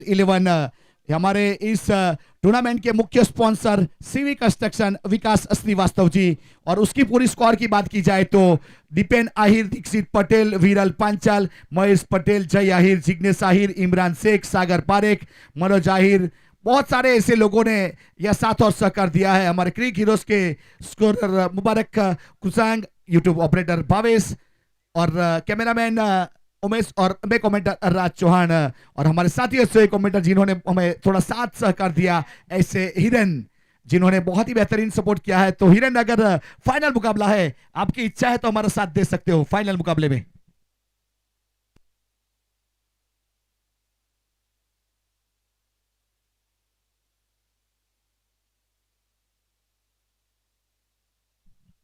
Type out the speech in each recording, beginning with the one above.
11 हमारे इस टूर्नामेंट के मुख्य स्पॉन्सर सीवी कंस्ट्रक्शन विकास श्रीवास्तव जी। और उसकी पूरी स्कोर की बात की जाए तो दीपेन आहिर, दीक्षित पटेल, वीरल पांचाल, महेश पटेल, जय आहिर, जिग्नेश आहिर, इमरान शेख, सागर पारेख, मनोज आहिर, बहुत सारे ऐसे लोगों ने यह साथ और सहकार दिया है। हमारे क्रिक हीरोज के स्कोरर मुबारक कुसांग, यूट्यूब ऑपरेटर भावेश और कैमरामैन उमेश और मैं कमेंटर राज चौहान और हमारे साथी ऐसे कमेंटर जिन्होंने हमें थोड़ा साथ सहकार दिया, ऐसे हिरन जिन्होंने बहुत ही बेहतरीन सपोर्ट किया है। तो हिरन, अगर फाइनल मुकाबला है, आपकी इच्छा है तो हमारा साथ दे सकते हो फाइनल मुकाबले में।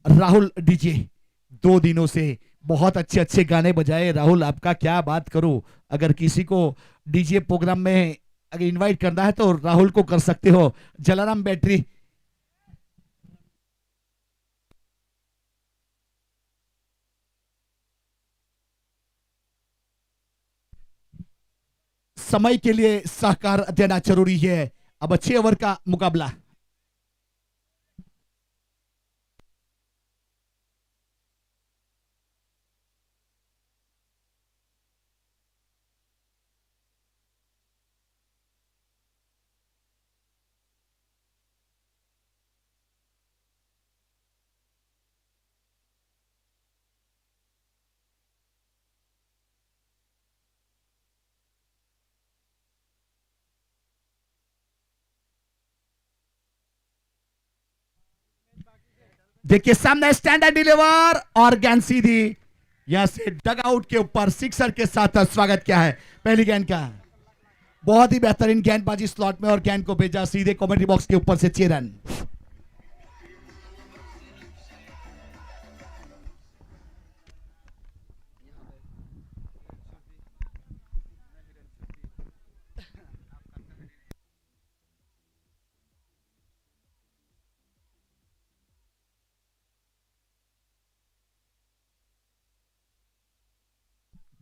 राहुल डीजे 2 दिनों से बहुत अच्छे अच्छे गाने बजाए। राहुल, आपका क्या बात करूं, अगर किसी को डीजे प्रोग्राम में अगर इनवाइट करना है तो राहुल को कर सकते हो। जलाराम बैटरी समय के लिए सहकार देना जरूरी है। अब 6 ओवर का मुकाबला। देखिए सामने स्टैंडर्ड डिलीवर और गेंद सीधी यहां से डग आउट के ऊपर सिक्सर के साथ स्वागत किया है पहली गेंद का। बहुत ही बेहतरीन गेंदबाजी स्लॉट में और गेंद को भेजा सीधे कमेंट्री बॉक्स के ऊपर से 6 रन।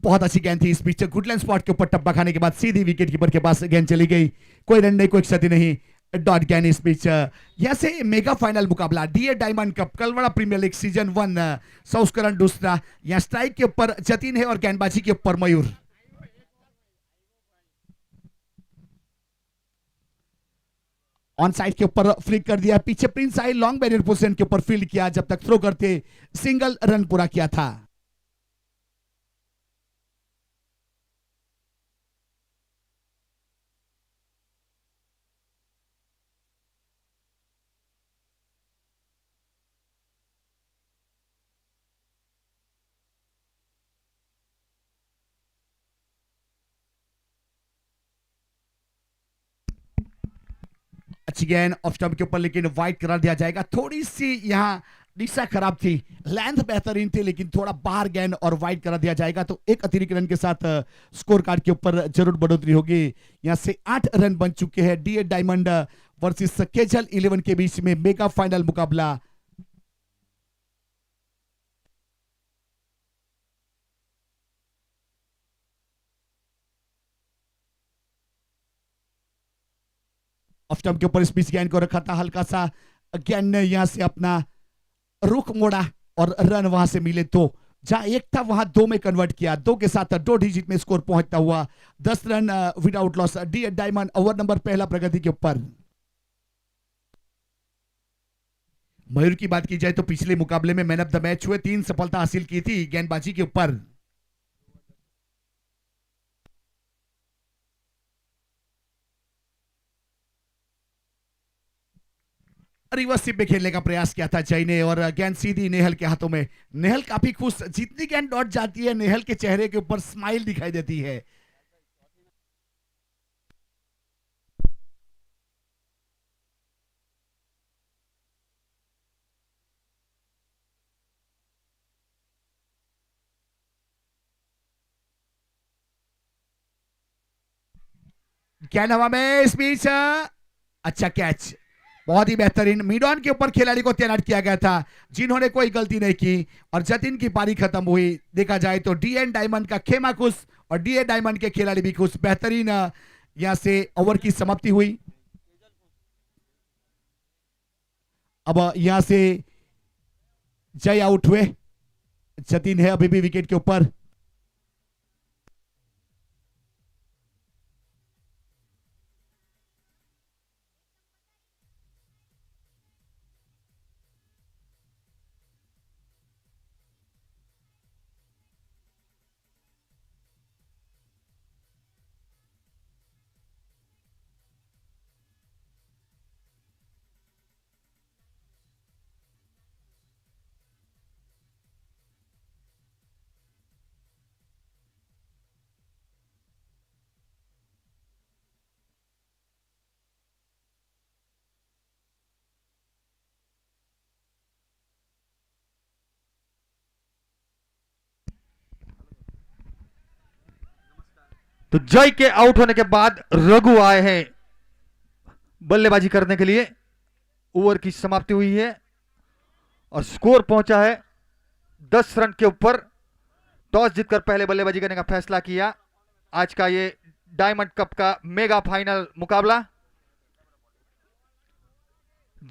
बहुत अच्छी गेंद थी इस बीच गुडलैंड स्पॉट के ऊपर टप्पा खाने के बाद सीधी विकेट कीपर के पास गेंद चली गई। कोई रन नहीं, कोई क्षति नहीं, डॉट गेंद इस बीच। यहां से मेगा फाइनल मुकाबला DA diamond cup Kalwada premier league season 1 संस्करण दूसरा। यहां स्ट्राइक के ऊपर जतीन है और गेंदबाजी के ऊपर मयूर। ऑन साइड के ऊपर फ्लिक कर दिया, पीछे Prince I long barrier position के ऊपर फील्ड किया, जब तक थ्रो करते सिंगल रन पूरा किया था। अच्छी गेंद ऑफ स्टंप के ऊपर, लेकिन वाइड करार दिया जाएगा। थोड़ी सी यहाँ दिशा खराब थी, लेंथ बेहतरीन थी, लेकिन थोड़ा बाहर गेंद और वाइड करा दिया जाएगा तो एक अतिरिक्त रन के साथ स्कोर कार्ड के ऊपर जरूर बढ़ोतरी होगी। यहां से 8 रन बन चुके हैं। डीए डायमंड वर्सेस केजल 11 के बीच में मेगा फाइनल मुकाबला। ऑफ स्टंप के ऊपर इस बीच गेंद को रखा था, हल्का सा गेंद ने यहां से अपना रुख मोड़ा और रन वहां से मिले दो। जहां एक था वहां 2 में कन्वर्ट किया, 2 के साथ 2 डिजिट में स्कोर पहुंचता हुआ 10 run without loss. D diamond over number पहला प्रगति के ऊपर। मयूर की बात की जाए तो पिछले मुकाबले में मैन ऑफ द मैच हुए, 3 सफलता हासिल की थी गेंदबाजी के ऊपर। रिवर्सिव में खेलने का प्रयास किया था जय ने और गेंद सीधी नेहल के हाथों में। नेहल काफी खुश, जितनी गेंद डॉट जाती है नेहल के चेहरे के ऊपर स्माइल दिखाई देती है। गेंद हवा में इस बीच अच्छा कैच, बहुत ही बेहतरीन। मिड ऑन के ऊपर खिलाड़ी को तैनात किया गया था जिन्होंने कोई गलती नहीं की और जतिन की पारी खत्म हुई। देखा जाए तो डीएन डायमंड का खेमा खुश और डीए डायमंड के खिलाड़ी भी खुश। बेहतरीन यहां से ओवर की समाप्ति हुई। अब यहां से जय आउट हुए। जतिन है अभी भी विकेट के ऊपर। तो जय के आउट होने के बाद रघु आए हैं बल्लेबाजी करने के लिए। ओवर की समाप्ति हुई है और स्कोर पहुंचा है 10 रन के ऊपर। टॉस जीतकर पहले बल्लेबाजी करने का फैसला किया। आज का ये डायमंड कप का मेगा फाइनल मुकाबला।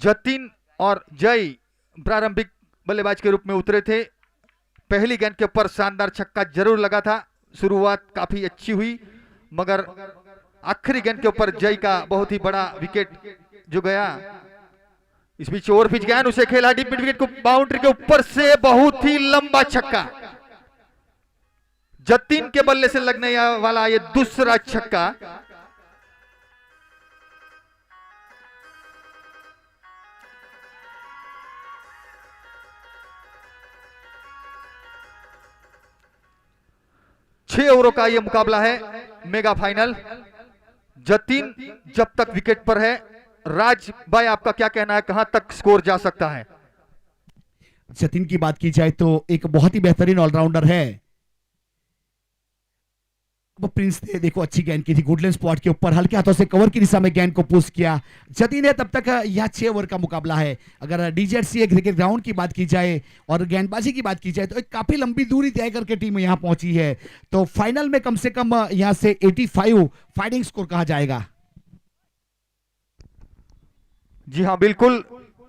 जतिन और जय प्रारंभिक बल्लेबाज के रूप में उतरे थे। पहली गेंद के ऊपर शानदार छक्का जरूर लगा था, शुरुआत काफी अच्छी हुई, मगर आखिरी गेंद के ऊपर जय का बहुत ही बड़ा विकेट जो गया। इस बीच ओवर पिच गया, उसे खेला डीप मिड विकेट को, बाउंड्री के ऊपर से बहुत ही लंबा छक्का। जतिन के बल्ले से लगने वाला ये दूसरा छक्का। छह ओवरों का यह मुकाबला है, मेगा फाइनल। जतिन जब तक विकेट पर है। राज भाई, आपका क्या कहना है, कहां तक स्कोर जा सकता है? जतिन की बात की जाए तो एक बहुत ही बेहतरीन ऑलराउंडर है। वो प्रिंस ने देखो अच्छी गेंद की थी, गुडलैंड स्पॉट के ऊपर हल्के हाथों से कवर की दिशा में गेंद को पुश किया। जतिन है तब तक यह 6 ओवर का मुकाबला है। अगर डीजेडसी क्रिकेट ग्राउंड की बात की जाए और गेंदबाजी की बात की जाए तो एक काफी लंबी दूरी तय करके टीम यहां पहुंची है। तो फाइनल में कम से कम यहां से 85 फाइटिंग स्कोर कहा जाएगा। जी हाँ, बिल्कुल।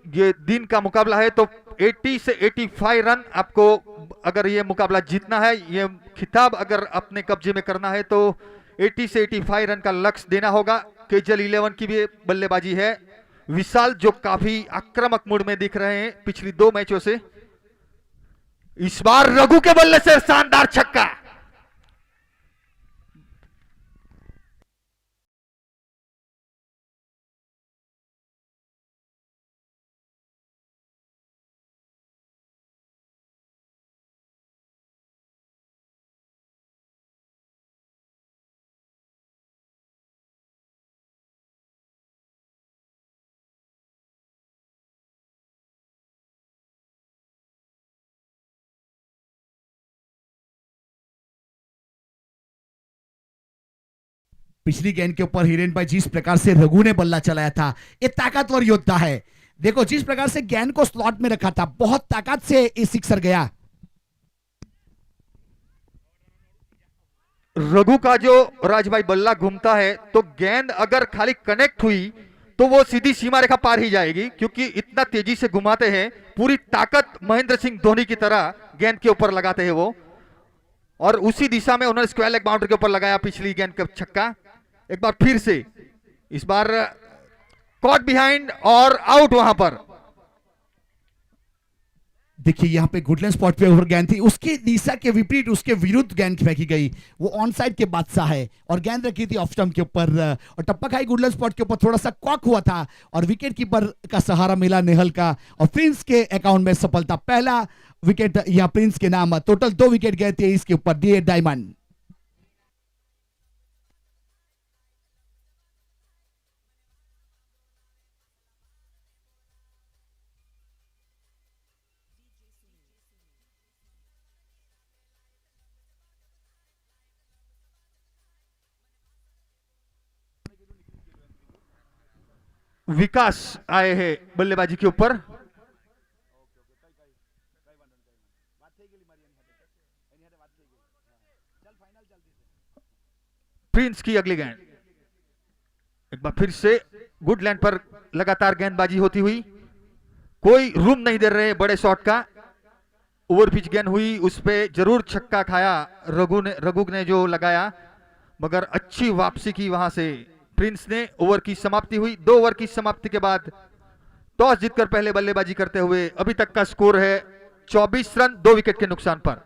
ये दिन का मुकाबला है तो 80 से 85 रन आपको, अगर ये मुकाबला जीतना है, ये खिताब अगर अपने कब्जे में करना है तो 80 से 85 रन का लक्ष्य देना होगा। केजल 11 की भी बल्लेबाजी है। विशाल जो काफी आक्रामक मूड में दिख रहे हैं पिछली 2 मैचों से। इस बार रघु के बल्ले से शानदार छक्का। पिछली गेंद के ऊपर हिरेन भाई जिस प्रकार से रघु ने बल्ला चलाया था, ये ताकतवर योद्धा है। देखो जिस प्रकार से गेंद को स्लॉट में रखा था, बहुत ताकत से ये सिक्सर गया। रघु का जो राजभाई बल्ला घूमता है तो गेंद अगर खाली कनेक्ट हुई तो वो सीधी सीमा रेखा पार ही जाएगी, क्योंकि इतना तेजी से घुमाते हैं। पूरी ताकत महेंद्र सिंह धोनी की तरह गेंद के ऊपर लगाते हैं वो, और उसी दिशा में उन्होंने स्क्वायर लेग बाउंड्री के ऊपर लगाया पिछली गेंद का छक्का। एक बार फिर से, इस बार कॉट बिहाइंड और आउट वहां पर। देखिए यहाँ पे गुडलैंड स्पॉट पे ओवर गेंद थी, उसकी दिशा के विपरीत उसके विरुद्ध गेंद फेंकी गई। वो ऑन साइड के बादशाह है और गेंद रखी थी ऑफ स्टंप के ऊपर, और टप्पा खाई गुडलैंड स्पॉट के ऊपर थोड़ा सा कॉक हुआ था और विकेट कीपर का सहारा मिला नेहल का, और प्रिंस के अकाउंट में सफलता। पहला विकेट यहाँ प्रिंस के नाम। टोटल 2 विकेट गए थे इसके ऊपर, दिए डायमंड। विकास आए हैं बल्लेबाजी के ऊपर। प्रिंस की अगली गेंद। एक बार फिर से गुड लैंड पर लगातार गेंदबाजी होती हुई, कोई रूम नहीं दे रहे बड़े शॉट का। ओवर पिच गेंद हुई, उस पे जरूर छक्का खाया रघु ने जो लगाया, मगर अच्छी वापसी की वहां से प्रिंस ने। ओवर की समाप्ति हुई। 2 ओवर की समाप्ति के बाद टॉस जीतकर पहले बल्लेबाजी करते हुए अभी तक का स्कोर है 24 रन 2 विकेट के नुकसान पर।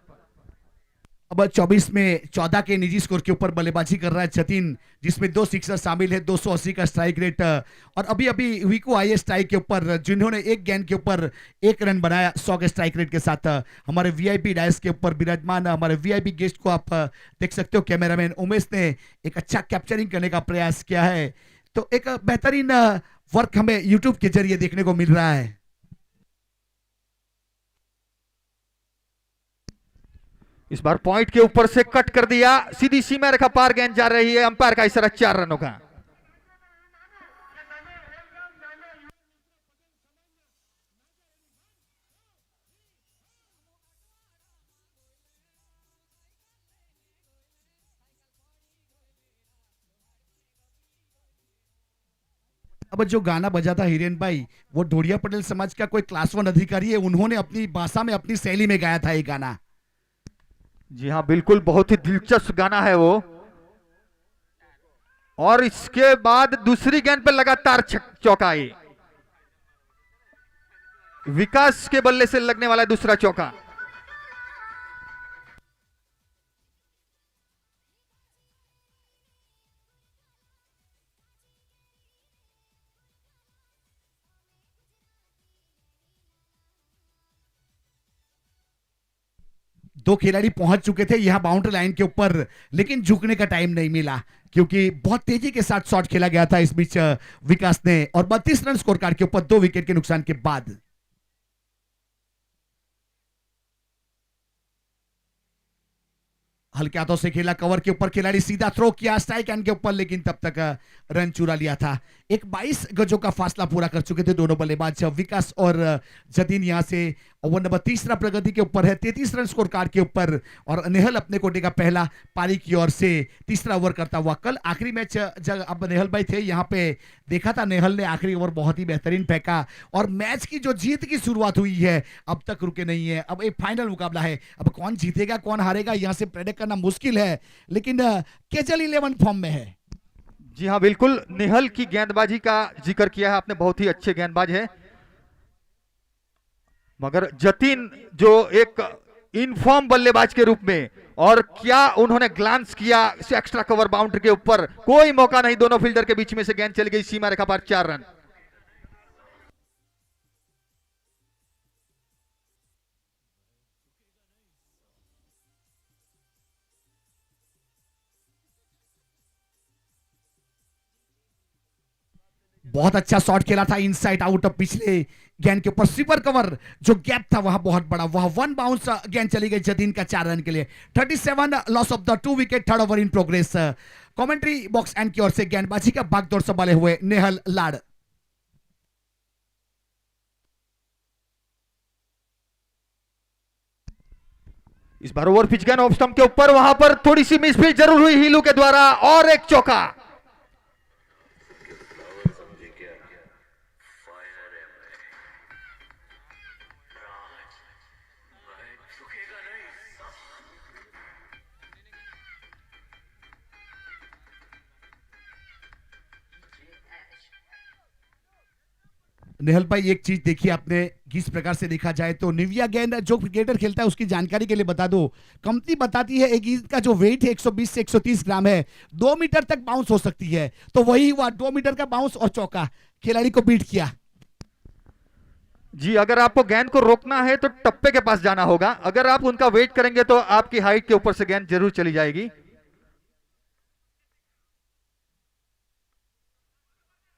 अब 24 में 14 के निजी स्कोर के ऊपर बल्लेबाजी कर रहा है जतिन, जिसमें 2 सिक्सर शामिल है, 280 का स्ट्राइक रेट। और अभी अभी विको आई स्ट्राइक के ऊपर, जिन्होंने एक गेंद के ऊपर 1 रन बनाया 100 के स्ट्राइक रेट के साथ। हमारे वीआईपी डायस के ऊपर विराजमान हमारे वीआईपी गेस्ट को आप देख सकते हो, कैमरामैन उमेश ने एक अच्छा कैप्चरिंग करने का प्रयास किया है। तो एक बेहतरीन वर्क हमें यूट्यूब के जरिए देखने को मिल रहा है। इस बार पॉइंट के ऊपर से कट कर दिया, सीधी सीमा रेखा पार गेंद जा रही है। अंपायर का इशारा 4 रनों का। अब जो गाना बजा था हिरेन भाई, वो ढोड़िया पटेल समाज का कोई क्लास 1 अधिकारी है, उन्होंने अपनी भाषा में अपनी शैली में गाया था ये गाना। जी हाँ बिल्कुल, बहुत ही दिलचस्प गाना है वो। और इसके बाद दूसरी गेंद पर लगातार चौका आई, विकास के बल्ले से लगने वाला दूसरा चौका। दो खिलाड़ी पहुंच चुके थे यहां बाउंड्री लाइन के ऊपर, लेकिन झुकने का टाइम नहीं मिला क्योंकि बहुत तेजी के साथ शॉट खेला गया था इस बीच विकास ने। और 32 रन स्कोर कार्ड के ऊपर 2 विकेट के नुकसान के बाद हल्के हाथों से खेला, कवर के ऊपर खिलाड़ी सीधा थ्रो किया स्ट्राइक एंड के ऊपर, लेकिन तब तक रन चुरा लिया था। एक 22 गजों का फासला पूरा कर चुके थे दोनों बल्लेबाज विकास और जतिन। यहां से ओवर नंबर 30 प्रगति के ऊपर है, 33 रन स्कोर कार्ड के ऊपर। और नेहल अपने कोटे का पहला पारी की ओर से तीसरा ओवर करता हुआ। कल आखिरी मैच जब अब नेहल भाई थे यहाँ पे, देखा था नेहल ने आखिरी ओवर बहुत ही बेहतरीन फेंका और मैच की जो जीत की शुरुआत हुई है अब तक रुके नहीं है। अब एक फाइनल मुकाबला है, अब कौन जीतेगा कौन हारेगा यहाँ से प्रेडिक्ट करना मुश्किल है, लेकिन केजल 11 फॉर्म में है। जी हाँ बिल्कुल, नेहल की गेंदबाजी का जिक्र किया है आपने, बहुत ही अच्छे गेंदबाज है। मगर जतिन जो एक इनफॉर्म बल्लेबाज के रूप में, और क्या उन्होंने ग्लांस किया एक्स्ट्रा कवर बाउंड्री के ऊपर, कोई मौका नहीं, दोनों फील्डर के बीच में से गेंद चली गई सीमा रेखा पार, 4 रन। बहुत अच्छा शॉट खेला था इनसाइड आउट ऑफ पिछले गेंद के ऊपर, स्वीपर कवर जो गैप था वहां बहुत बड़ा, वहां 1 बाउंस गेंद चली गई जतीन का 4 रन के लिए। 37 loss of the 2 wicket, 3rd over in progress. Commentary box and की ओर से गेंदबाजी का भागदौड़ संभाले हुए नेहल लाड़। इस बार ओवर पिच गेंद ऑफ स्टंप के ऊपर, वहां पर थोड़ी सी मिसफील्ड जरूर हुई हीलू के द्वारा, और एक चौका। नेहल भाई एक चीज देखिए आपने, किस प्रकार से देखा जाए तो निविया गेंद जो क्रिकेटर खेलता है उसकी जानकारी के लिए बता दो, कंपनी बताती है एक गेंद का जो वेट है 120 से 130 ग्राम है, 2 मीटर तक बाउंस हो सकती है। तो वही हुआ, 2 मीटर का बाउंस और चौका, खिलाड़ी को बीट किया। जी, अगर आपको गेंद को रोकना है तो टप्पे के पास जाना होगा, अगर आप उनका वेट करेंगे तो आपकी हाइट के ऊपर से गेंद जरूर चली जाएगी।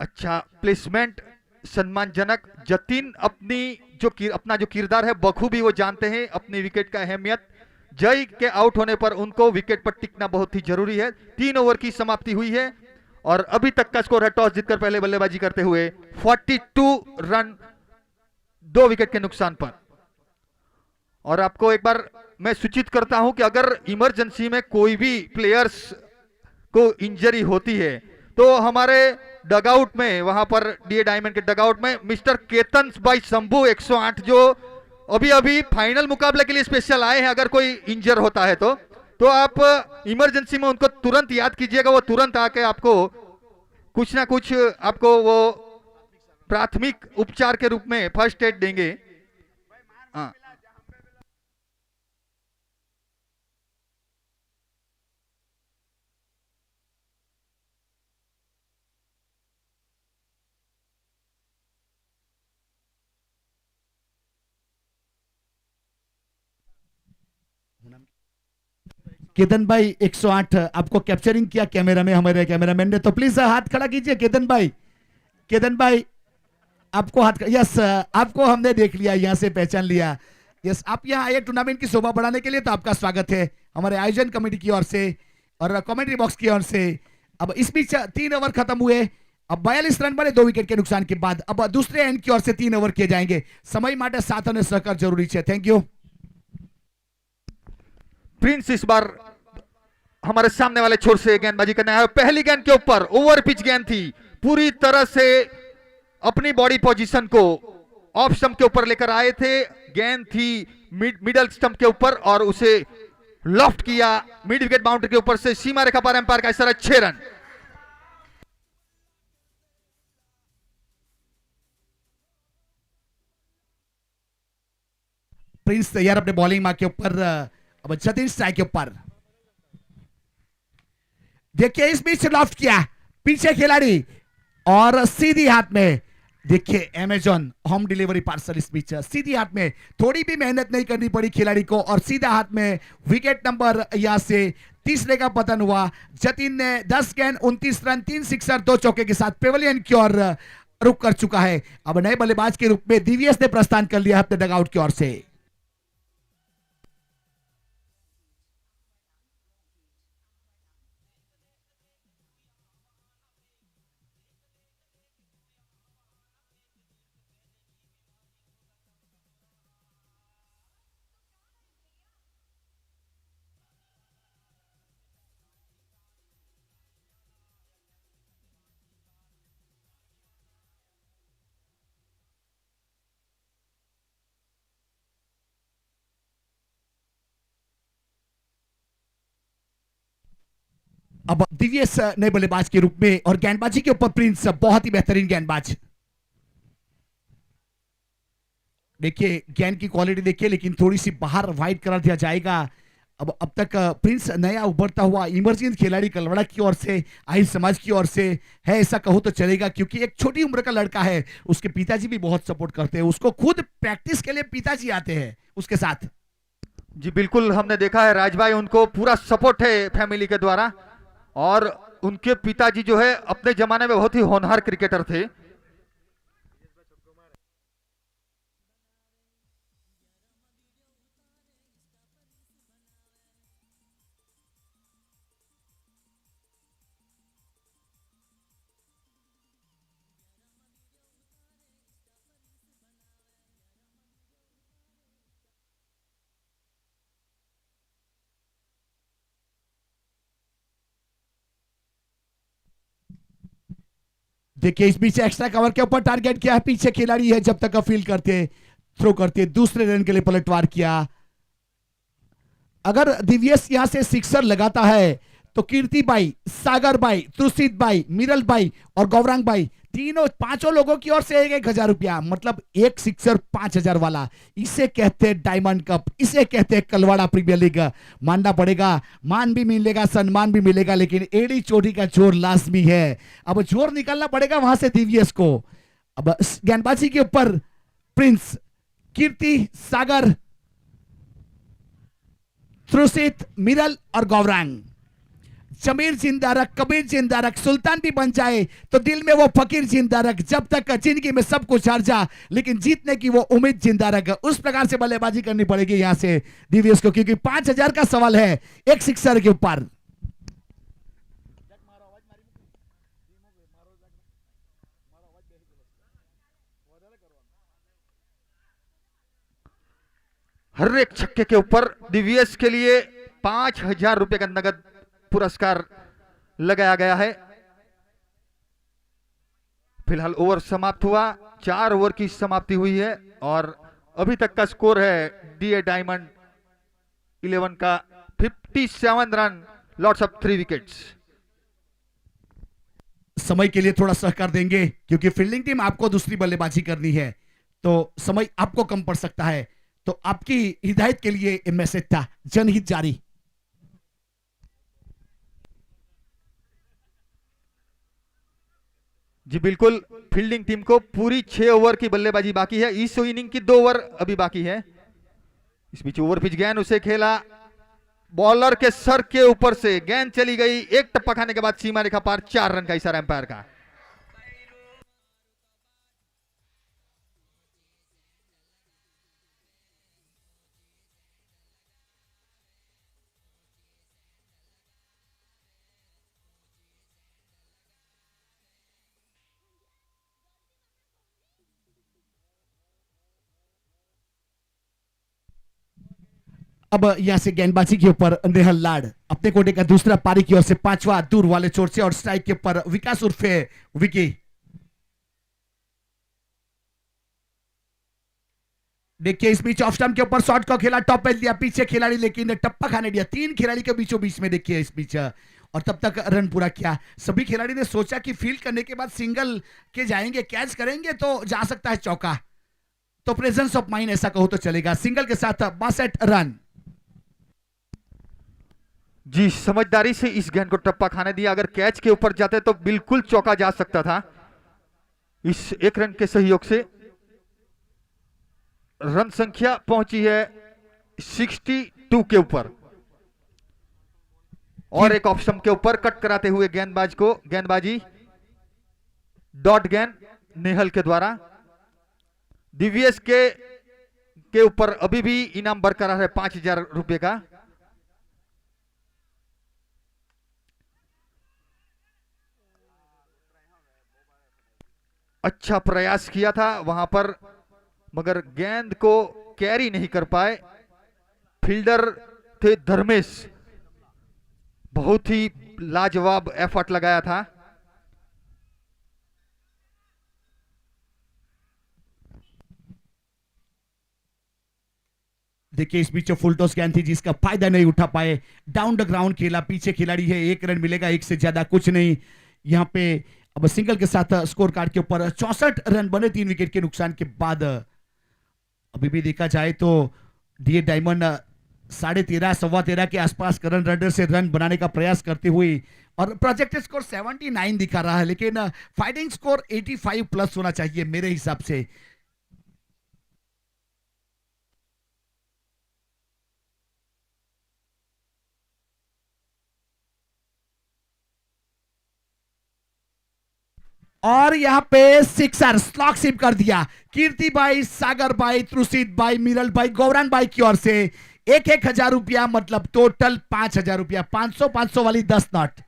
अच्छा प्लेसमेंट, सम्मानजनक। जतिन अपना जो किरदार है बखूबी वो जानते हैं, अपनी विकेट का अहमियत। जय के आउट होने पर उनको विकेट पर टिकना बहुत ही जरूरी है। 3 ओवर की समाप्ति हुई है और अभी तक का स्कोर है, टॉस जीतकर पहले बल्लेबाजी करते हुए 42 रन 2 विकेट के नुकसान पर। और आपको एक बार मैं सूचित करता हूं कि अगर इमरजेंसी में कोई भी प्लेयर्स को इंजरी होती है तो हमारे डगआउट में, वहां पर डीए डायमंड के डगआउट में मिस्टर केतन भाई शंभू 108 जो अभी अभी फाइनल मुकाबले के लिए स्पेशल आए हैं। अगर कोई इंजर होता है तो आप इमरजेंसी में उनको तुरंत याद कीजिएगा, वो तुरंत आके आपको कुछ ना कुछ आपको वो प्राथमिक उपचार के रूप में फर्स्ट एड देंगे। हाँ, केतन भाई 108 आपको कैप्चरिंग किया कैमरा में हमारे कैमरामैन ने, तो प्लीज हाथ खड़ा कीजिए केतन भाई। केतन भाई आपको हाथ, यस आपको हमने देख लिया, यहाँ से पहचान लिया। यस, आप यहाँ आए टूर्नामेंट की शोभा बढ़ाने के लिए, तो आपका स्वागत है हमारे आयोजन कमेटी की ओर से और कमेंट्री बॉक्स की ओर से। अब इस बीच 3 ओवर खत्म हुए, अब 42 रन बने 2 विकेट के नुकसान के बाद। अब दूसरे एंड की ओर से 3 ओवर किए जाएंगे। समय माटे साथ અને सहकार जरूरी है। Thank you. प्रिंस इस बार हमारे सामने वाले छोर से गेंदबाजी करने आया। पहली गेंद के ऊपर ओवर पिच गेंद थी, पूरी तरह से अपनी बॉडी पोजीशन को ऑफ स्टंप के ऊपर लेकर आए थे। गेंद थी मिडल स्टंप के ऊपर और उसे लॉफ्ट किया मिड विकेट बाउंड्री के ऊपर से। सीमा रेखा पर एम्पायर का इशारा, 6 रन। प्रिंस तैयार अपने बॉलिंग मार्क के ऊपर। अब जतिन स्ट्राइक के ऊपर देखिए, इस बीच लॉफ्ट किया पीछे खिलाड़ी और सीधी हाथ में। देखिए अमेजॉन होम डिलीवरी पार्सल, इस बीच सीधी हाथ में, थोड़ी भी मेहनत नहीं करनी पड़ी खिलाड़ी को और सीधा हाथ में विकेट नंबर यहां से तीसरे का पतन हुआ। जतिन ने 10 गेंद 29 रन 3 सिक्सर 2 चौके के साथ पेवेलियन की ओर रुक कर चुका है। अब नए बल्लेबाज के रूप में दिव्यस ने प्रस्थान कर लिया अपने डगआउट की ओर से। अब दिव्यस नए बल्लेबाज के रूप में और गेंदबाजी के ऊपर प्रिंस बहुत ही बेहतरीन गेंदबाज। देखिए गेंद की क्वालिटी देखिए, लेकिन थोड़ी सी बाहर वाइड करा दिया जाएगा। अब तक प्रिंस नया उभरता हुआ इमर्जिंग खिलाड़ी कलवड़ा की ओर से, आहिर समाज की ओर से है, ऐसा कहो तो चलेगा, क्योंकि एक छोटी उम्र का लड़का है। उसके पिताजी भी बहुत सपोर्ट करते हैं उसको, खुद प्रैक्टिस के लिए पिताजी आते हैं उसके साथ। जी बिल्कुल, हमने देखा है राज भाई, उनको पूरा सपोर्ट है फैमिली के द्वारा। और उनके पिताजी जो है अपने जमाने में बहुत ही होनहार क्रिकेटर थे। देखिए इस बीच एक्स्ट्रा कवर के ऊपर टारगेट किया है, पीछे खिलाड़ी है, जब तक फील्ड करते थ्रो करते दूसरे रन के लिए पलटवार किया। अगर दिव्यस यहां से सिक्सर लगाता है तो कीर्ति भाई, सागर भाई, तुलसीत भाई, मिरल भाई और गौरांग भाई, तीनों 5 लोगों की ओर से 1,000 रुपया, मतलब एक सिक्सर 5,000 वाला। इसे कहते हैं डायमंड कप, इसे कहते हैं कलवाड़ा प्रीमियर लीग। मानना पड़ेगा, मान भी मिलेगा, सम्मान भी मिलेगा, लेकिन एड़ी चोटी का जोर लाजमी है। अब जोर निकालना पड़ेगा वहां से दिव्यस को। अब गेंदबाजी के ऊपर प्रिंस, कीर्ति, सागर, त्रुसित, मिरल और गौरांग। जमीर जिंदा रख, कबीर जिंदा रख, सुल्तान भी बन जाए तो दिल में वो फकीर जिंदा रख। जब तक जिंदगी में सब कुछ हार जा, लेकिन जीतने की वो उम्मीद जिंदा रख। उस प्रकार से बल्लेबाजी करनी पड़ेगी यहां से दिव्यस को, क्योंकि 5,000 का सवाल है एक सिक्सर के ऊपर। हर एक छक्के के ऊपर दिव्यस के लिए 5,000 रुपए का नगद पुरस्कार लगाया गया है। फिलहाल ओवर समाप्त हुआ, 4 ओवर की समाप्ति हुई है और अभी तक का स्कोर है डीए डायमंड 11 का 57 रन, लॉट्स ऑफ 3 विकेट्स। समय के लिए थोड़ा सहकार देंगे क्योंकि फील्डिंग टीम आपको दूसरी बल्लेबाजी करनी है, तो समय आपको कम पड़ सकता है। तो आपकी हिदायत के लिए ये मैसेज था, जनहित जारी। जी बिल्कुल, फील्डिंग टीम को पूरी 6 ओवर की बल्लेबाजी बाकी है। इस इनिंग की 2 ओवर अभी बाकी है। इस बीच ओवर पिच गेंद उसे खेला, बॉलर के सर के ऊपर से गेंद चली गई, एक टप्पा खाने के बाद सीमा रेखा पार, 4 रन का इशारा एम्पायर का। अब यहां से गेंदबाजी के ऊपर नेहल लाड अपने कोटे का दूसरा पारी की ओर से 5वां दूर वाले चोट से, और स्ट्राइक के ऊपर विकास उर्फे विकी। देखिए इस बीच ऑफ स्टंप के ऊपर शॉट को खेला, टॉप एज दिया पीछे खिलाड़ी, लेकिन टप्पा खाने दिया 3 खिलाड़ी के बीचों बीच में। देखिए इस बीच और तब तक रन पूरा किया। सभी खिलाड़ी ने सोचा कि फील्ड करने के बाद सिंगल के जाएंगे, कैच करेंगे तो जा सकता है चौका, तो प्रेजेंस ऑफ माइंड ऐसा कहो तो चलेगा। सिंगल के साथ 62 रन। जी समझदारी से इस गेंद को टप्पा खाने दिया, अगर कैच के ऊपर जाते तो बिल्कुल चौका जा सकता था। इस 1 रन के सहयोग से रन संख्या पहुंची है 62 के ऊपर। और एक ऑप्शन के ऊपर कट कराते हुए गेंदबाजी डॉट गेंद नेहल के द्वारा। दिव्यस के ऊपर अभी भी इनाम बरकरार है 5000 रुपए का। अच्छा प्रयास किया था वहां पर, मगर गेंद को कैरी नहीं कर पाए। फील्डर थे धर्मेश, बहुत ही लाजवाब एफर्ट लगाया था। देखिए इस बीच फुल टॉस गेंद थी जिसका फायदा नहीं उठा पाए, डाउन द ग्राउंड खेला, पीछे खिलाड़ी है, 1 रन मिलेगा, 1 से ज्यादा कुछ नहीं। यहां पे अब सिंगल के साथ स्कोर कार्ड के ऊपर 64 रन बने 3 विकेट के नुकसान के बाद। अभी भी देखा जाए तो डीए डायमंड 13.5 13.15 के आसपास करंट रनर से रन बनाने का प्रयास करते हुए, और प्रोजेक्टेड स्कोर 79 दिखा रहा है, लेकिन फाइटिंग स्कोर 85 प्लस होना चाहिए मेरे हिसाब से। और यहां पे सिक्सर स्लॉक सिप कर दिया कीर्ति भाई, सागर भाई, त्रुषित भाई, मिरल भाई, गौरांग भाई की ओर से 1,000 रुपया, मतलब टोटल 5,000 रुपया, 500 500 वाली 10 नॉट।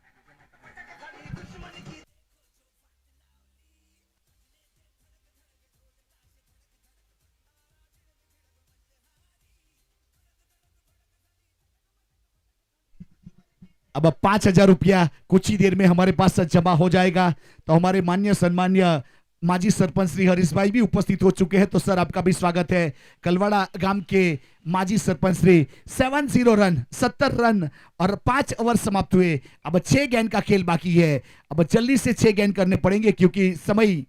अब 5,000 रुपया कुछ ही देर में हमारे पास जमा हो जाएगा। तो हमारे माननीय सम्मान्य माजी सरपंच श्री हरीश भाई भी उपस्थित हो चुके हैं। तो सर आपका भी स्वागत है। कलवाड़ा गांव के माजी सरपंच श्री 70 रन 70 रन और 5 ओवर समाप्त हुए। अब 6 गेंद का खेल बाकी है। अब जल्दी से 6 गेंद करने पड़ेंगे क्योंकि समय,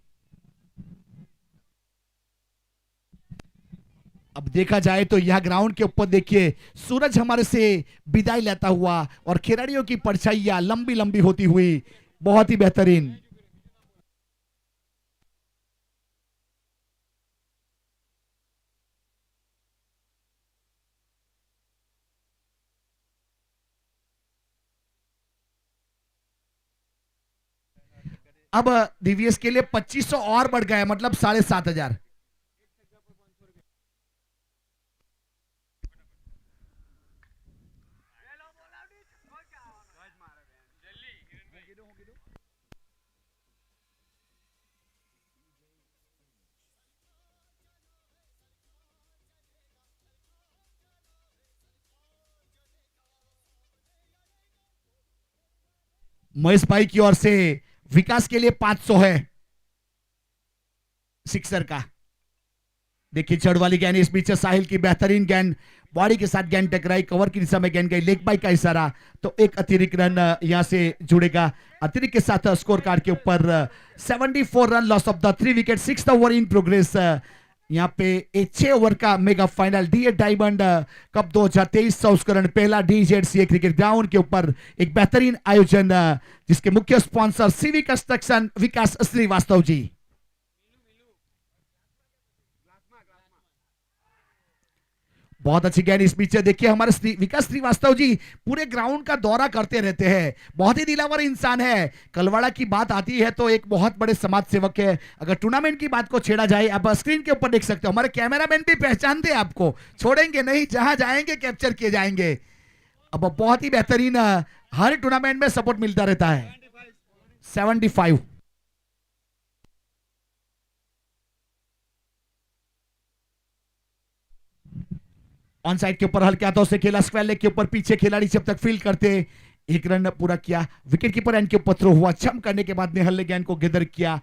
अब देखा जाए तो यह ग्राउंड के ऊपर देखिए सूरज हमारे से विदाई लेता हुआ और खिलाड़ियों की परछाइयां लंबी लंबी होती हुई, बहुत ही बेहतरीन। अब डीवीएस के लिए 2500 और बढ़ गए, मतलब 7,500। महेश भाई की ओर से विकास के लिए 500 है। सिक्सर का। देखिए चढ़ वाली गेंद, इस बीच साहिल की बेहतरीन गेंद, बॉडी के साथ गेंद टकराई, कवर की दिशा में गेंद गई, लेग बाई का इशारा, तो एक अतिरिक्त रन यहां से जुड़ेगा। अतिरिक्त के साथ स्कोर कार्ड के ऊपर 74 run, loss of the 3 wicket, 6th over in progress. यहाँ पे एक 6 ओवर का mega final DA diamond cup 2023 संस्करण, पहला डीजेडसीए क्रिकेट ग्राउंड के ऊपर एक बेहतरीन आयोजन, जिसके मुख्य स्पॉन्सर सीवी कंस्ट्रक्शन, विकास श्रीवास्तव जी। बहुत अच्छी गेंद इस बीच देखिए, हमारे विकास श्रीवास्तव जी पूरे ग्राउंड का दौरा करते रहते हैं, बहुत ही दिलावर इंसान है। कलवाड़ा की बात आती है तो एक बहुत बड़े समाज सेवक है। अगर टूर्नामेंट की बात को छेड़ा जाए, आप स्क्रीन के ऊपर देख सकते हो, हमारे कैमरामैन भी पहचानते हैं आपको, छोड़ेंगे नहीं, जहां जाएंगे कैप्चर किए जाएंगे। अब बहुत ही बेहतरीन, हर टूर्नामेंट में सपोर्ट मिलता रहता है। 75। ऑन साइड के ऊपर हल्के हाथों से खेला, स्क्वायर लेग के ऊपर पीछे खिलाड़ी जब तक फील्ड करते, एक रन पूरा किया। विकेट कीपर एंड के ऊपर थ्रो हुआ, छम करने के बाद नेहल ने गेंद को गिदर किया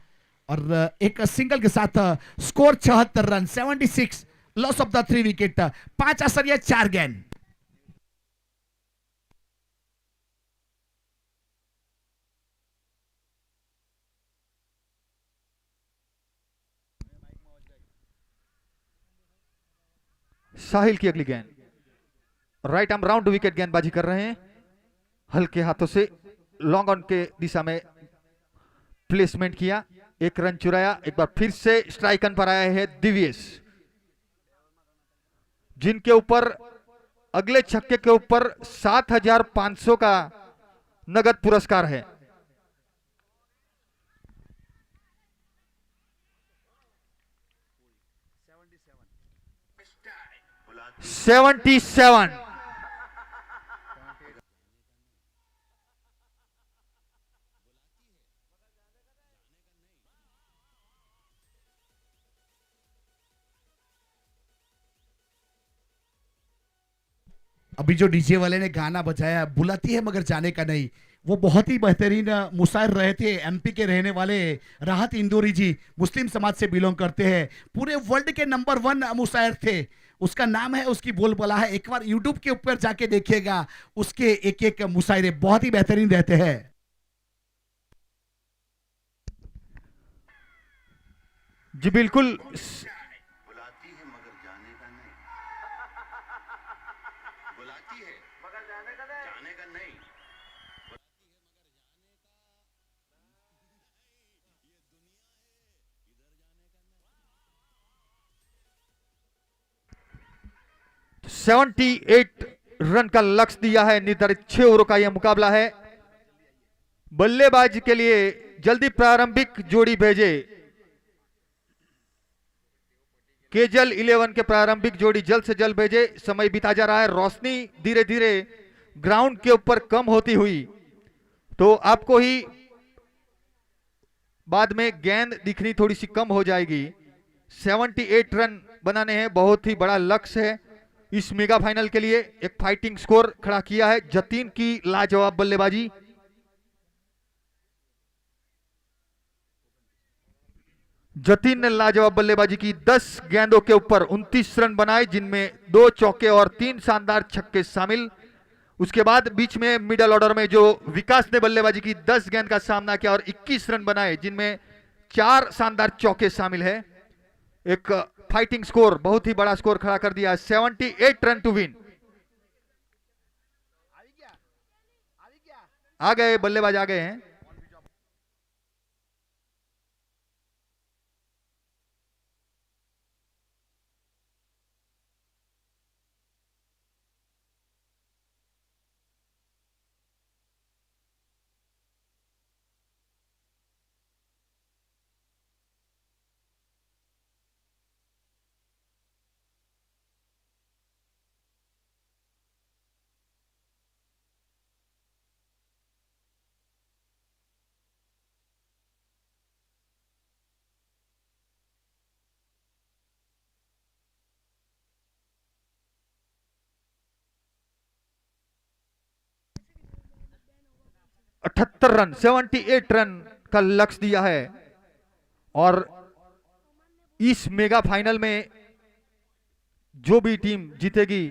और एक सिंगल के साथ score 76 run, 76, loss of the 3 wicket, 5 Assyria 4 गेंद। साहिल की अगली गेंद, राइट आर्म राउंड विकेट गेंदबाजी कर रहे हैं, हल्के हाथों से लॉन्ग ऑन के दिशा में प्लेसमेंट किया, एक रन चुराया। एक बार फिर से स्ट्राइकन पर आए हैं दिव्येश, जिनके ऊपर अगले छक्के के ऊपर 7,500 का नगद पुरस्कार है। Seventy seven. अभी जो डीजे वाले ने गाना बजाया, बुलाती है मगर जाने का नहीं, वो बहुत ही बेहतरीन मुशायर रहे थे। एमपी के रहने वाले राहत इंदौरी जी, मुस्लिम समाज से बिलोंग करते हैं, पूरे वर्ल्ड के नंबर 1 मुशायर थे। उसका नाम है, उसकी बोलबाला है, एक बार यूट्यूब के ऊपर जाके देखिएगा, उसके एक एक मुशायरे बहुत ही बेहतरीन रहते हैं। जी बिल्कुल, बुलाती है मगर जाने का नहीं, बुलाती है मगर जाने का नहीं। 78 रन का लक्ष्य दिया है, निर्धारित 6 ओवरों का यह मुकाबला है। बल्लेबाज के लिए जल्दी प्रारंभिक जोड़ी भेजे, केजल 11 के प्रारंभिक जोड़ी जल्द से जल्द भेजे। समय बीता जा रहा है, रोशनी धीरे धीरे ग्राउंड के ऊपर कम होती हुई, तो आपको ही बाद में गेंद दिखनी थोड़ी सी कम हो जाएगी। 78 रन बनाने हैं, बहुत ही बड़ा लक्ष्य है इस मेगा फाइनल के लिए। एक फाइटिंग स्कोर खड़ा किया है, जतीन की लाजवाब बल्लेबाजी। जतीन ने लाजवाब बल्लेबाजी की, 10 गेंदों के ऊपर 29 रन बनाए, जिनमें 2 चौके और 3 शानदार छक्के शामिल। उसके बाद बीच में मिडल ऑर्डर में जो विकास ने बल्लेबाजी की, 10 गेंद का सामना किया और 21 रन बनाए, जिनमें 4 शानदार चौके शामिल है। एक फाइटिंग स्कोर, बहुत ही बड़ा स्कोर खड़ा कर दिया, 78 रन टू विन। आ गए बल्लेबाज, आ गए हैं। अठहत्तर रन, 78 रन का लक्ष्य दिया है और इस मेगा फाइनल में जो भी टीम जीतेगी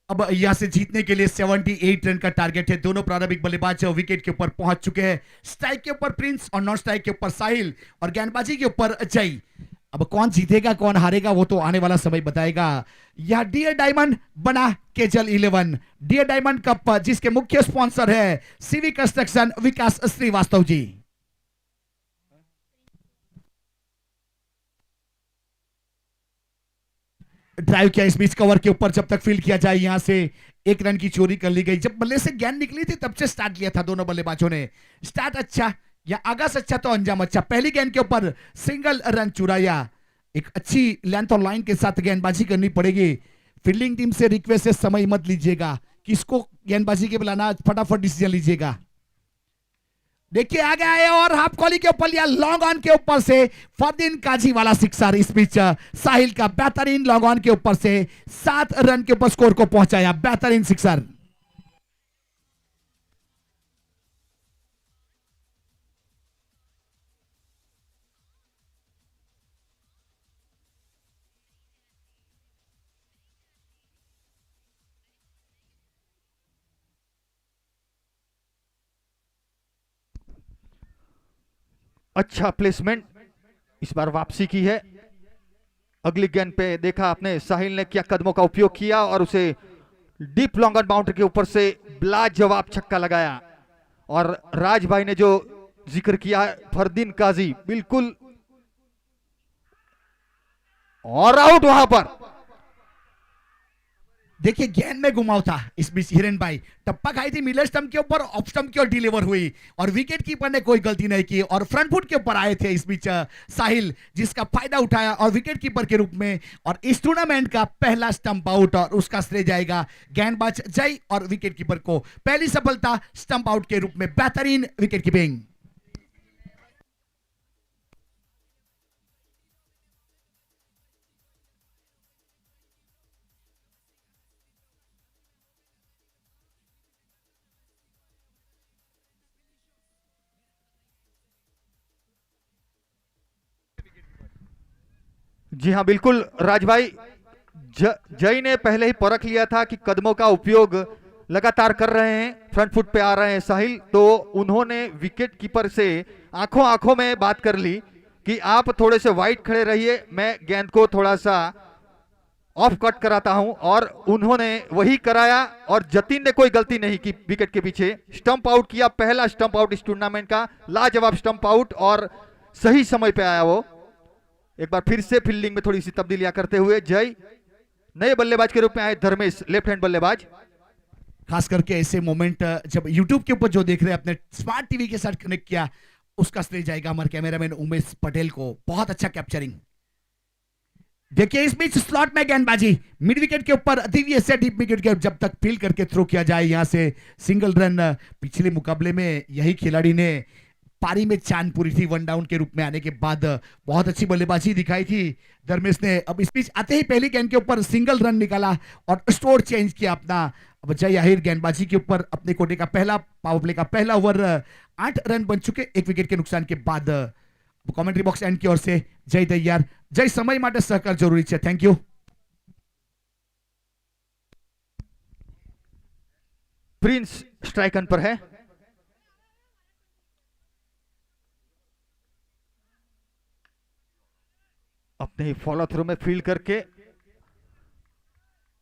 अब यहां से जीतने के लिए 78 रन का टारगेट है। दोनों प्रारंभिक बल्लेबाज विकेट के ऊपर पहुंच चुके हैं। स्ट्राइक के ऊपर प्रिंस और नॉन स्ट्राइक के ऊपर साहिल और गेंदबाजी के ऊपर अजय। अब कौन जीतेगा कौन हारेगा वो तो आने वाला समय बताएगा। यह डियर डायमंड बना केजल 11 डियर डायमंड कप जिसके मुख्य स्पॉन्सर है सीवी कंस्ट्रक्शन विकास श्रीवास्तव जी। ड्राइव किया इस बीच कवर के ऊपर जब तक फील्ड किया जाए। यहां से एक रन की चोरी कर ली गई। जब बल्ले से गेंद निकली थी तब से स्टार्ट लिया था दोनों बल्लेबाजों ने। स्टार्ट अच्छा या आगाज अच्छा तो अंजाम अच्छा। पहली गेंद के ऊपर सिंगल रन चुराया। एक अच्छी लेंथ और लाइन के साथ गेंदबाजी करनी पड़ेगी। फील्डिंग टीम से रिक्वेस्ट है समय मत लीजिएगा, किसको गेंदबाजी के बुलाना फटाफट डिसीजन लीजिएगा। देखिए आ गया है और हाफ कॉली के ऊपर लिया लॉन्ग ऑन के ऊपर से फरदीन काजी वाला सिक्सर। इस बीच साहिल का बेहतरीन लॉन्ग ऑन के ऊपर से 7 रन के ऊपर स्कोर को पहुंचाया। बेहतरीन सिक्सर। अच्छा प्लेसमेंट इस बार वापसी की है। अगली गेंद पे देखा आपने साहिल ने क्या कदमों का उपयोग किया और उसे डीप लॉन्ग ऑन बाउंड्री के ऊपर से लाजवाब छक्का लगाया। और राज भाई ने जो जिक्र किया है फरदीन काजी बिल्कुल और आउट वहां पर। देखिए गेंद में घुमाव था। इस बीच हिरेन भाई टप्पा खाई थी मिडल स्टंप के ऊपर, ऑफ स्टंप की ओर डिलीवर हुई और विकेट कीपर ने कोई गलती नहीं की और फ्रंट फुट के ऊपर आए थे इस बीच साहिल, जिसका फायदा उठाया और विकेट कीपर के रूप में। और इस टूर्नामेंट का पहला स्टंप आउट और उसका श्रेय जाएगा गेंदबाज जय और विकेट कीपर को। पहली सफलता स्टंप आउट के रूप में। बेहतरीन विकेट कीपिंग। जी हाँ बिल्कुल राज भाई, जय ने पहले ही परख लिया था कि कदमों का उपयोग लगातार कर रहे हैं, फ्रंट फुट पे आ रहे हैं साहिल, तो उन्होंने विकेट कीपर से आंखों आंखों में बात कर ली कि आप थोड़े से वाइड खड़े रहिए, मैं गेंद को थोड़ा सा ऑफ कट कराता हूं। और उन्होंने वही कराया और जतिन ने कोई गलती नहीं की। विकेट के पीछे स्टंप आउट किया, पहला स्टंप आउट इस टूर्नामेंट का, लाजवाब स्टंप आउट और सही समय पे आया वो। एक बार फिर से फील्डिंग में थोड़ी सी तब्दीलियां करते हुए जय नए बल्लेबाज के रूप में आए, धर्मेश लेफ्ट हैंड बल्लेबाज। खास करके ऐसे मोमेंट जब YouTube के ऊपर जो देख रहे हैं अपने स्मार्ट टीवी के साथ कनेक्ट किया, उसका श्रेय जाएगा हमारे कैमरामैन उमेश पटेल को। बहुत अच्छा कैप्चरिंग। देखिए इस बीच स्लॉट में गेंदबाजी मिड विकेट के ऊपर दिव्य से डीप विकेट के जब तक फील्ड करके थ्रो किया जाए। यहां से सिंगल रन। पिछले मुकाबले में यही खिलाड़ी ने पारी में चांदपुरी थी वन डाउन के रूप में आने के बाद बहुत अच्छी बल्लेबाजी दिखाई थी धर्मेश ने। अब इस बीच आते ही पहली गेंद के ऊपर सिंगल रन निकाला और स्कोर चेंज किया अपना। अब जय आहिर गेंदबाजी के ऊपर अपने कोटे का पहला पावर प्ले का पहला ओवर 8 रन बन चुके एक विकेट के नुकसान के बाद। कमेंट्री बॉक्स एंड की ओर से जय तैयार। जय समय माटे सहकार जरूरी है। Thank you. प्रिंस स्ट्राइकन पर है। अपने ही फॉलो थ्रू में फील्ड करके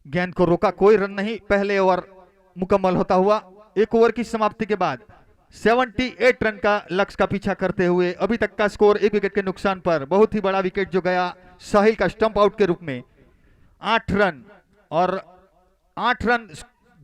गेंद को रोका, कोई रन नहीं। पहले ओवर मुकम्मल होता हुआ एक ओवर की समाप्ति के बाद 78 रन का लक्ष्य का पीछा करते हुए अभी तक का स्कोर एक विकेट के नुकसान पर। बहुत ही बड़ा विकेट जो गया साहिल का स्टंप आउट के रूप में 8 रन। और 8 रन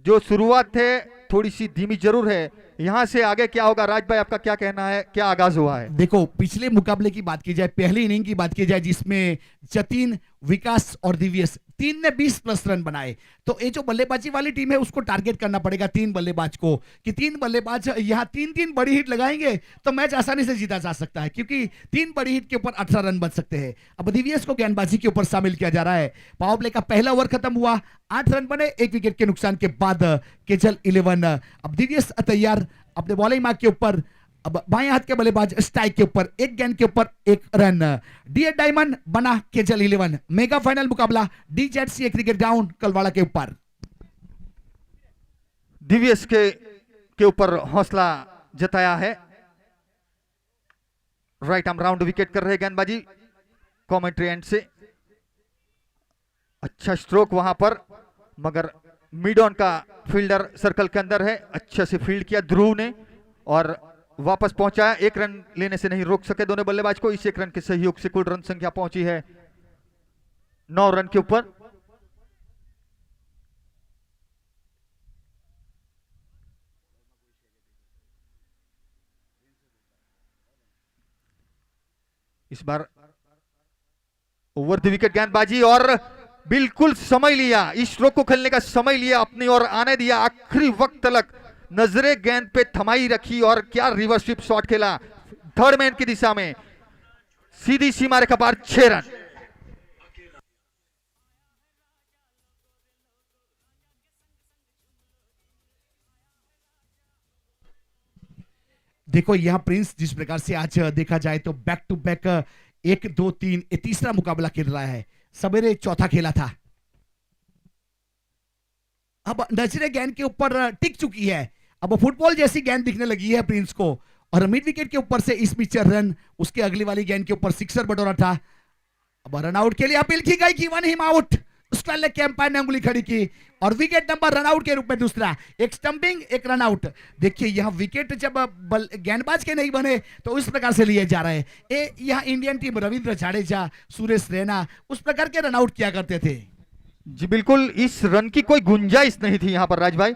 जो शुरुआत है थोड़ी सी धीमी जरूर है। यहां से आगे क्या होगा राज भाई, आपका क्या कहना है, क्या आगाज हुआ है? देखो, पिछले मुकाबले की बात की जाए, पहली इनिंग की बात की जाए, जिसमें जतिन, विकास और दिव्यस तीन ने 20+ रन बनाए, तो ये जो बल्लेबाजी वाली टीम है उसको टारगेट करना पड़ेगा तीन बल्लेबाज को, कि तीन बल्लेबाज यहाँ तीन तीन बड़ी हिट लगाएंगे तो मैच आसानी से जीता जा सकता है, क्योंकि तीन बड़ी हिट के ऊपर 18 रन बच सकते हैं। अब दिव्यस को गेंदबाजी के ऊपर शामिल किया जा रहा है। पावर प्ले का पहला ओवर खत्म हुआ, 8 रन बने, 1 विकेट के नुकसान के बाद केजल 11। अब दिव्यस तैयार अपने बॉलिंग मार्क के ऊपर। अब बाएं हाथ के बल्लेबाज स्ट्राइक के ऊपर, एक गेंद के ऊपर 1 रन। डी डायमंड बना केजल 11। मेगा फाइनल मुकाबला DZCA क्रिकेट ग्राउंड कलवाड़ा के ऊपर। दिव्यस के ऊपर हौसला जताया है। राइट आर्म राउंड विकेट कर रहे हैं गेंदबाजी कमेंट्री एंड से। अच्छा स्ट्रोक वहां पर, मगर मिड ऑन का फील्डर सर्कल के अंदर है, अच्छे से फील्ड किया ध्रुव ने और वापस पहुंचाया। 1 रन लेने से नहीं रोक सके दोनों बल्लेबाज को। इस 1 रन के सहयोग से कुल रन संख्या पहुंची है 9 रन के ऊपर। इस बार ओवर द विकेट गेंदबाजी और बिल्कुल समय लिया, इस स्ट्रोक को खेलने का समय लिया, अपनी ओर आने दिया, आखिरी वक्त तक नजरें गेंद पे थमाई रखी और क्या रिवर्स स्विप शॉट खेला थर्ड मैन की दिशा में, सीधी सीमा रेखा पार 6 रन। देखो यहां प्रिंस जिस प्रकार से आज देखा जाए तो बैक टू बैक 1 2 3 ये तीसरा मुकाबला खेल रहा है। सवेरे चौथा खेला था, अब नजरे गेंद के ऊपर टिक चुकी है। अब फुटबॉल जैसी गेंद दिखने लगी है प्रिंस को, और मिड विकेट के ऊपर से इस पिक्चर रन, उसके अगली वाली गेंद के ऊपर सिक्सर बटोरा था। अब रन आउट के लिए अपील की गई कि 1 हिम आउट। ऑस्ट्रेलिया के अंपायर ने उंगली खड़ी की और विकेट नंबर रन आउट के रूप में दूसरा, एक स्टंपिंग, एक रन आउट। देखिए यहां विकेट जब गेंदबाज के नहीं बने तो इस प्रकार से लिए जा रहे हैं। यहां इंडियन टीम रविंद्र जाडेजा, सुरेश रैना उस प्रकार के रन आउट किया करते थे। जी बिल्कुल, इस रन की कोई गुंजाइश नहीं थी यहां पर राज भाई।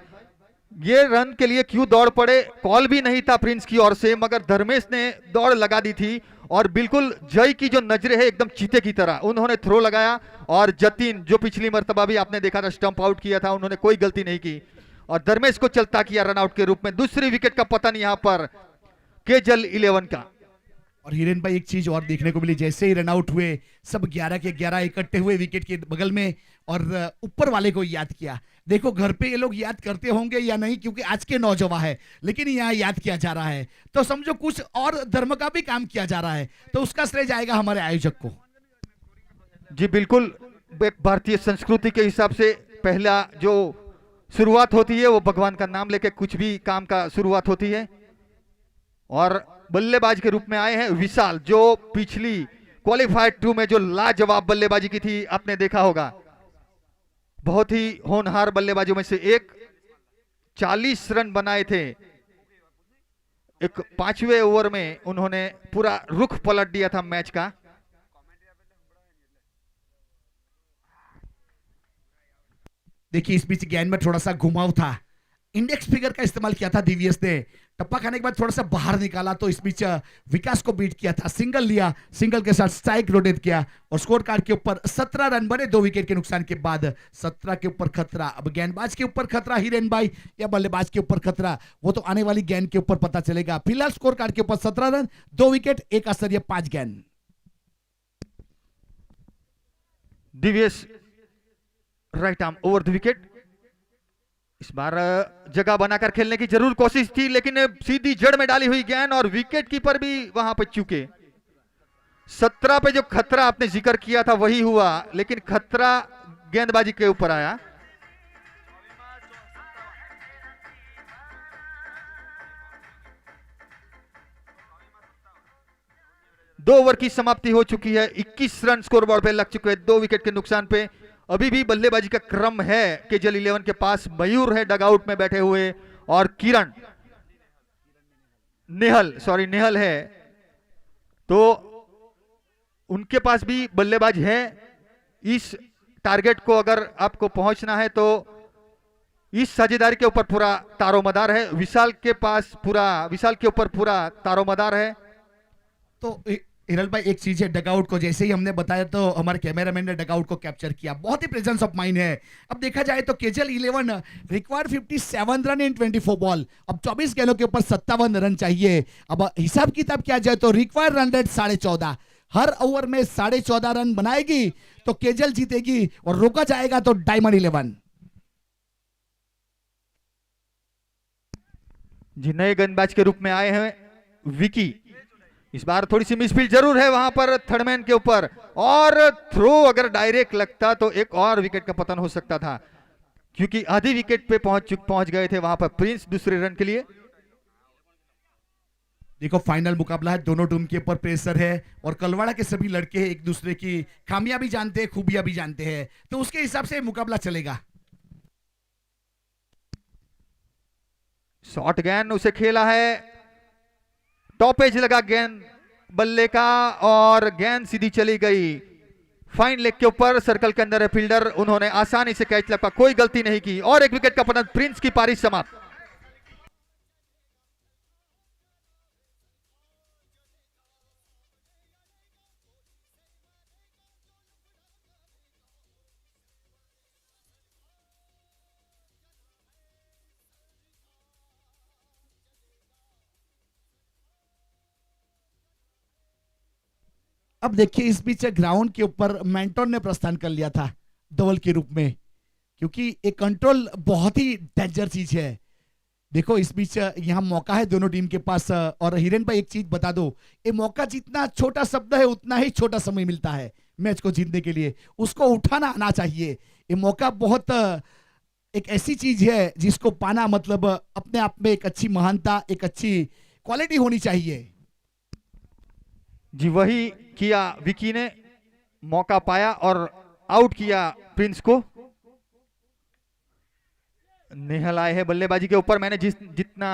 ये रन के लिए क्यों दौड़ पड़े, कॉल भी नहीं था प्रिंस की ओर से, मगर धर्मेश ने दौड़ लगा दी थी और बिल्कुल जय की जो नजरें है एकदम चीते की तरह, उन्होंने थ्रो लगाया और जतिन जो पिछली मर्तबा भी आपने देखा था स्टंप आउट किया था, उन्होंने कोई गलती नहीं की और धर्मेश को चलता किया रन आउट के रूप में। दूसरी विकेट का पतन यहां पर केजल 11 का। और हिरेन भाई एक चीज और देखने को मिली, जैसे ही रन आउट हुए सब 11 के 11 इकट्ठे हुए विकेट के बगल में और ऊपर वाले को याद किया। देखो घर पे ये लोग याद करते होंगे या नहीं, क्योंकि आज के नौजवान है, लेकिन यहाँ याद किया जा रहा है तो समझो कुछ और धर्म का भी काम किया जा रहा है, तो उसका श्रेय जाएगा हमारे आयोजक को। जी बिल्कुल, भारतीय संस्कृति के हिसाब से पहला जो शुरुआत होती है वो भगवान का नाम लेके कुछ भी काम का शुरुआत होती है। और बल्लेबाज के रूप में आए हैं विशाल, जो पिछली क्वालिफायर 2 में जो लाजवाब बल्लेबाजी की थी आपने देखा होगा, बहुत ही होनहार बल्लेबाजों में से एक। 40 रन बनाए थे, एक 5वें ओवर में उन्होंने पूरा रुख पलट दिया था मैच का। देखिए इस बीच गेंद में थोड़ा सा घुमाव था, इंडेक्स फिगर का इस्तेमाल किया था दिव्यस ने, टप्पा खाने के बाद थोड़ा सा बाहर निकाला तो इस बीच विकास को बीट किया था, सिंगल लिया, सिंगल के साथ स्ट्राइक रोटेट किया और स्कोर कार्ड के ऊपर 17 रन बने 2 विकेट के नुकसान के बाद। 17 के ऊपर खतरा, अब गेंदबाज के ऊपर खतरा हिरेन भाई या बल्लेबाज के ऊपर खतरा, वो तो आने वाली गेंद के ऊपर पता चलेगा। फिलहाल स्कोर कार्ड के ऊपर 17 रन 2 विकेट 1 असर 5 गेंद। दिव्यस right arm over the wicket. इस बार जगह बनाकर खेलने की जरूर कोशिश थी, लेकिन सीधी जड़ में डाली हुई गेंद और विकेट कीपर भी वहां पर चूके। 17 पे जो खतरा आपने जिक्र किया था वही हुआ, लेकिन खतरा गेंदबाजी के ऊपर आया। दो ओवर की समाप्ति हो चुकी है, 21 रन स्कोरबोर्ड पे लग चुके हैं 2 विकेट के नुकसान पे। अभी भी बल्लेबाजी का क्रम है केजल 11 के पास। मयूर है डगआउट में बैठे हुए और किरण नेहल है, तो उनके पास भी बल्लेबाज है। इस टारगेट को अगर आपको पहुंचना है तो इस साझेदारी के ऊपर पूरा तारोमदार है। विशाल के ऊपर पूरा तारोमदार है। तो हिरल भाई एक चीज है, डगआउट को जैसे ही हमने बताया तो हमारे कैमरामैन ने डगआउट को कैप्चर किया, बहुत ही प्रेजेंस ऑफ माइंड है। अब देखा जाए तो Kejal 11 required 57 run in 24 ball. अब 24 गेंदों के ऊपर 57 रन चाहिए। अब हिसाब किताब किया जाए तो रिक्वायर्ड रन रेट 14.5, हर ओवर में 14.5 रन बनाएगी तो केजल जीतेगी, और रोका जाएगा तो डायमंड 11। जी, नए गेंदबाज के रूप में आए हैं विकी। इस बार थोड़ी सी मिसफील्ड जरूर है वहां पर थर्डमैन के ऊपर, और थ्रो अगर डायरेक्ट लगता तो एक और विकेट का पतन हो सकता था, क्योंकि आधी विकेट पे पहुंच गए थे वहां पर प्रिंस दूसरे रन के लिए। देखो फाइनल मुकाबला है, दोनों टीम के ऊपर प्रेशर है, और कलवाड़ा के सभी लड़के एक दूसरे की खामियां भी जानते हैं, खूबियां भी जानते हैं, तो उसके हिसाब से मुकाबला चलेगा। शॉर्ट गेंद उसे खेला है, टॉप एज लगा गेंद बल्ले का, और गेंद सीधी चली गई फाइन लेग के ऊपर। सर्कल के अंदर है फील्डर, उन्होंने आसानी से कैच लगा, कोई गलती नहीं की, और एक विकेट का पतन। प्रिंस की पारी समाप्त। अब देखिए इस बीच ग्राउंड के ऊपर मेंटोन ने प्रस्थान कर लिया था धवल के रूप में, क्योंकि एक कंट्रोल बहुत ही डेंजर चीज है। देखो इस बीच यहाँ मौका है दोनों टीम के पास, और हिरेन भाई एक चीज बता दो, ये मौका जितना छोटा शब्द है उतना ही छोटा समय मिलता है मैच को जीतने के लिए, उसको उठाना आना चाहिए। ये मौका बहुत एक ऐसी चीज है जिसको पाना मतलब अपने आप में एक अच्छी महानता, एक अच्छी क्वालिटी होनी चाहिए। जी, वही किया विकी ने, मौका पाया और आउट किया प्रिंस को। नेहल आए हैं बल्लेबाजी के ऊपर। मैंने जितना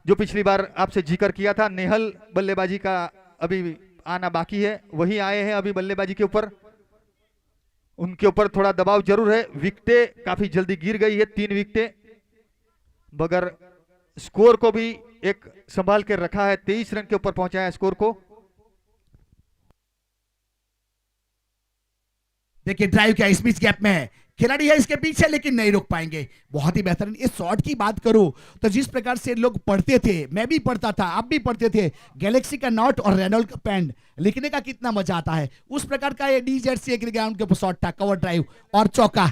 जो पिछली बार आपसे जिक्र किया था, नेहल बल्लेबाजी का अभी आना बाकी है, वही आए हैं अभी बल्लेबाजी के ऊपर। उनके ऊपर थोड़ा दबाव जरूर है, विकेटें काफी जल्दी गिर गई है, 3 विकेटें, मगर स्कोर को भी एक संभाल के रखा है, 23 रन के ऊपर पहुंचाया स्कोर को। देखिए ड्राइव क्या इस बीच गैप में है, खिलाड़ी है इसके पीछे लेकिन नहीं रोक पाएंगे। बहुत ही बेहतरीन। इस शॉट की बात करूं तो जिस प्रकार से लोग पढ़ते थे, मैं भी पढ़ता था, आप भी पढ़ते थे, गैलेक्सी का नॉट और रेनॉल्ड का पेंड लिखने का कितना मजा आता है, उस प्रकार का ये डी जर्सी ग्राउंड के ऊपर शॉट था, कवर ड्राइव और चौका।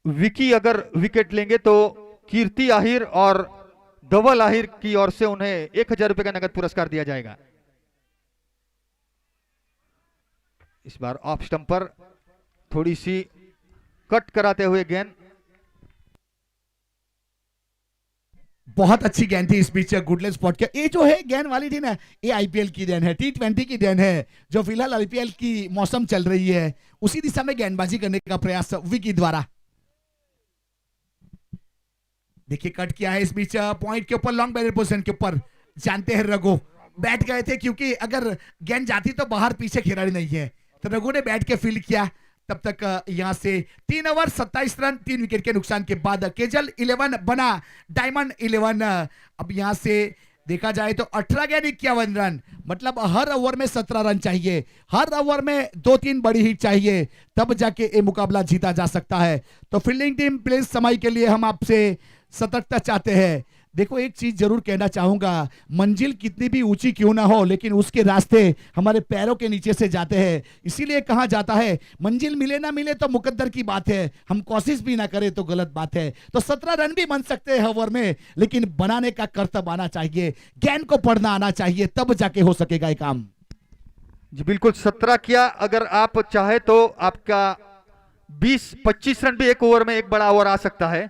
विकी अगर विकेट लेंगे तो कीर्ति आहिर और धवल आहिर की ओर से उन्हें 1000 रुपए का नगद पुरस्कार दिया जाएगा। इस बार ऑफ स्टंप पर थोड़ी सी कट कराते हुए गेंद। बहुत अच्छी गेंद थी इस बीच गुडले स्पॉट के। ये जो है गेंद वाली थी ना, ये आईपीएल की गेंद है, T20 की गेंद है, जो फिलहाल आईपीएल की मौसम चल रही है, उसी दिशा में गेंदबाजी करने का प्रयास विकी द्वारा। देखिए कट किया है इस बीच पॉइंट के ऊपर, लॉन्ग बैटर पोजीशन के ऊपर। जानते हैं रघु बैठ गए थे, क्योंकि अगर गेंद जाती तो बाहर पीछे खिलाड़ी नहीं है, तो रघु ने बैठ के फील्ड किया। तब तक यहां से 3 ओवर 27 रन 3 विकेट के नुकसान के बाद केजल 11 बना डायमंड 11। अब यहां से देखा जाए तो 18 गेंद 51 रन, मतलब हर ओवर में 17 रन चाहिए, हर ओवर में 2-3 बड़ी हिट चाहिए, तब जाके ये मुकाबला जीता जा सकता है। तो फील्डिंग टीम प्लीज समय के लिए हम आपसे सतर्कता चाहते हैं। देखो एक चीज जरूर कहना चाहूंगा, मंजिल कितनी भी ऊंची क्यों ना हो, लेकिन उसके रास्ते हमारे पैरों के नीचे से जाते हैं, इसीलिए कहा जाता है मंजिल मिले ना मिले तो मुकद्दर की बात है, हम कोशिश भी ना करें तो गलत बात है। तो 17 रन भी बन सकते हैं ओवर में, लेकिन बनाने का कर्तव्य आना चाहिए, गेंद को पढ़ना आना चाहिए, तब जाके हो सकेगा ये काम। जी बिल्कुल, 17 किया, अगर आप चाहे तो आपका 20-25 रन भी एक ओवर में एक बड़ा ओवर आ सकता है।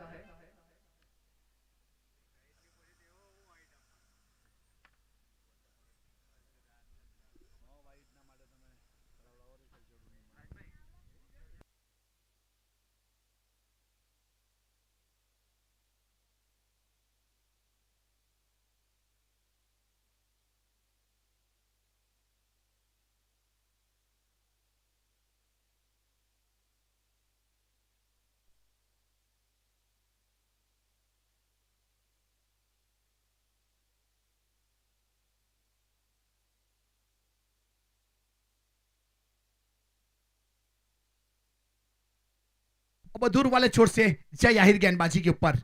अब दूर वाले छोर से जय आहिर गेंदबाजी के ऊपर।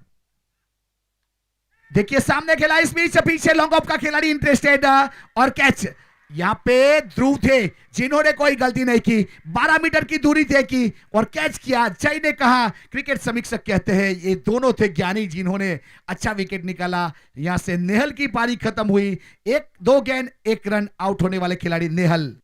देखिए सामने खेला, इस बीच पीछे लॉन्ग ऑफ का खिलाड़ी इंटरेस्टेड और कैच। यहां पे ध्रुव थे जिन्होंने कोई गलती नहीं की, 12 मीटर की दूरी तय की और कैच किया। जय ने कहा, क्रिकेट समीक्षक कहते हैं ये दोनों थे ज्ञानी जिन्होंने अच्छा विकेट निकाला। यहां से नेहल की पारी खत्म हुई, 1-2 गेंद 1 रन, आउट होने वाले खिलाड़ी नेहल।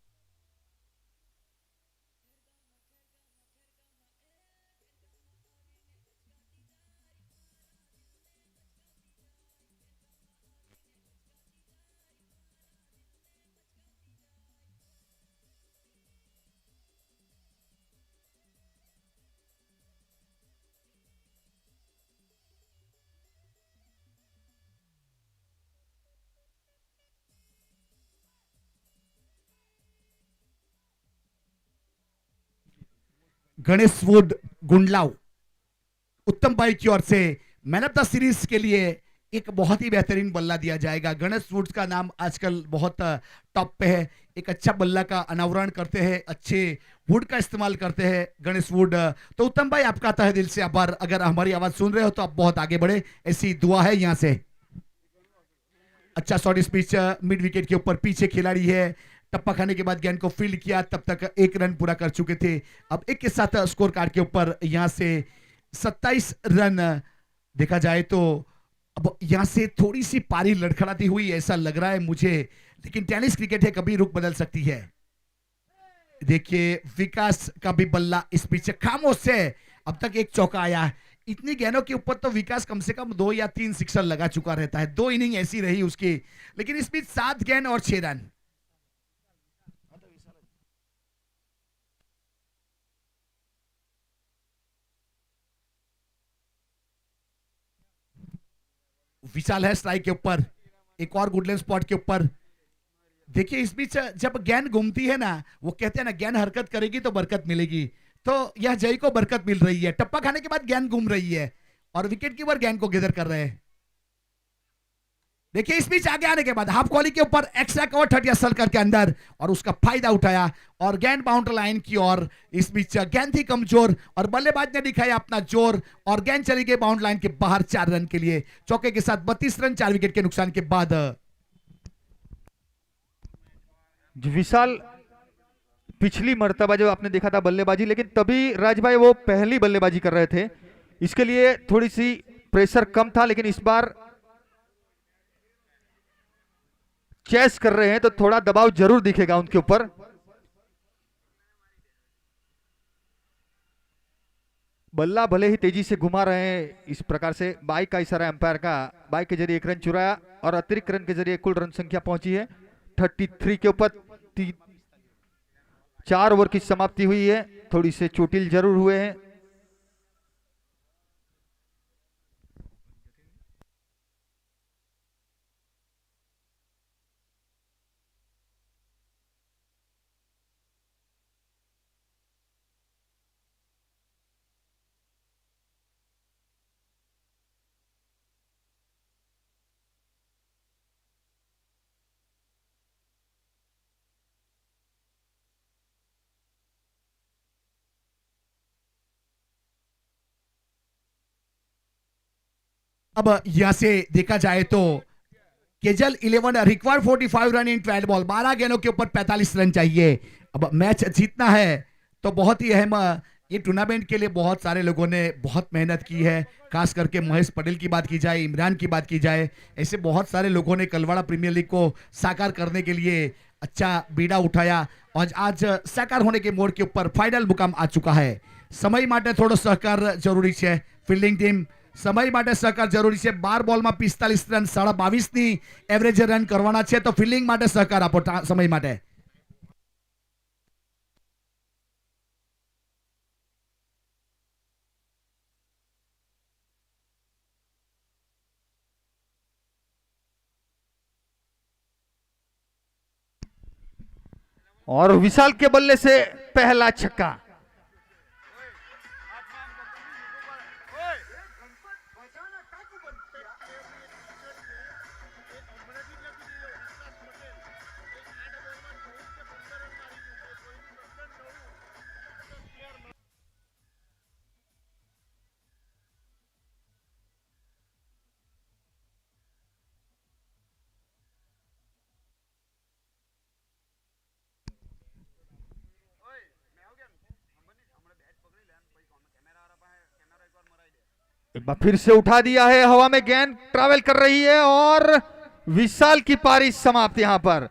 गणेश वुड गुंडलाव उत्तम भाई की ओर से मैन ऑफ द सीरीज के लिए एक बहुत ही बेहतरीन बल्ला दिया जाएगा। गणेश वुड्स का नाम आजकल बहुत टॉप पे है, एक अच्छा बल्ला का अनावरण करते हैं, अच्छे वुड का इस्तेमाल करते हैं गणेश वुड। तो उत्तम भाई आपका तहे दिल से आभार, अगर हमारी आवाज सुन रहे हो तो आप बहुत आगे बढ़े, ऐसी दुआ है यहां से। अच्छा शॉट, इस बीच मिड विकेट के ऊपर पीछे खिलाड़ी है, टप्पा खाने के बाद गेंद को फील्ड किया, तब तक 1 रन पूरा कर चुके थे। अब 1 के साथ स्कोर कार्ड के ऊपर यहां से 27 रन देखा जाए तो अब यहां से थोड़ी सी पारी लड़खड़ाती हुई ऐसा लग रहा है मुझे, लेकिन टेनिस क्रिकेट है, कभी रुख बदल सकती है। देखिए विकास का भी बल्ला इस पीछे खामोश से, अब तक 1 चौका आया है। इतनी गेंदों के ऊपर तो विकास कम से कम 2 या 3 सिक्सर लगा चुका रहता है, 2 इनिंग ऐसी रही उसकी, लेकिन इस बीच 7 गेंद और 6 रन। विशाल है स्ट्राइक के ऊपर, एक और गुडलैंड स्पॉट के ऊपर। देखिए इस बीच जब गेंद घूमती है ना, वो कहते हैं ना गेंद हरकत करेगी तो बरकत मिलेगी, तो यह जय को बरकत मिल रही है। टप्पा खाने के बाद गेंद घूम रही है और विकेट कीपर गेंद को गैदर कर रहे हैं। देखिए इस बीच आगे आने के बाद हाफ कॉली के ऊपर एक्स्ट्रा कवर 30 सर्कल के अंदर और उसका फायदा उठाया और गेंद बाउंड्री लाइन की ओर। इस बीच गेंद थी कमजोर और बल्लेबाज ने दिखाया अपना जोर और गेंद चली गई बाउंड्री लाइन के बाहर 4 रन के लिए। चौके के साथ 32 रन 4 विकेट के नुकसान के बाद। विशाल पिछली मर्तबा जब आपने देखा था बल्लेबाजी, लेकिन तभी राज भाई वो पहली बल्लेबाजी कर रहे थे, इसके लिए थोड़ी सी प्रेशर कम था, लेकिन इस बार चेस कर रहे हैं तो थोड़ा दबाव जरूर दिखेगा उनके ऊपर। बल्ला भले ही तेजी से घुमा रहे हैं, इस प्रकार से बाइक का इशारा एम्पायर का, बाइक के जरिए 1 रन चुराया और अतिरिक्त रन के जरिए कुल रन संख्या पहुंची है 33 के ऊपर। 4 ओवर की समाप्ति हुई है, थोड़ी से चोटिल जरूर हुए हैं। अब यहां से देखा जाए तो Kejal 11 required 45 run in 12 ball, 12 गेंदों के ऊपर 45 रन चाहिए। अब मैच जीतना है तो बहुत ही अहम, ये टूर्नामेंट के लिए बहुत सारे लोगों ने बहुत मेहनत की है, खास करके महेश पटेल की बात की जाए, इमरान की बात की जाए, ऐसे बहुत सारे लोगों ने कलवाड़ा प्रीमियर लीग को साकार करने के लिए अच्छा बीड़ा उठाया और आज साकार होने के मोड़ के ऊपर फाइनल मुकाम आ चुका है। समय માટે થોડો સહકાર જરૂરી છે, ફિલ્ડિંગ ટીમ સમય માટે સહકાર જરૂરી છે। 12 બોલમાં 45 રન 22.5 ની એવરેજ રન કરવાના છે, તો ફિલ્ડિંગ માટે સહકાર આપો સમય માટે। और विशाल के बल्ले से पहला छक्का। एक बार फिर से उठा दिया है, हवा में गेंद ट्रैवल कर रही है और विशाल की पारी समाप्त यहां पर।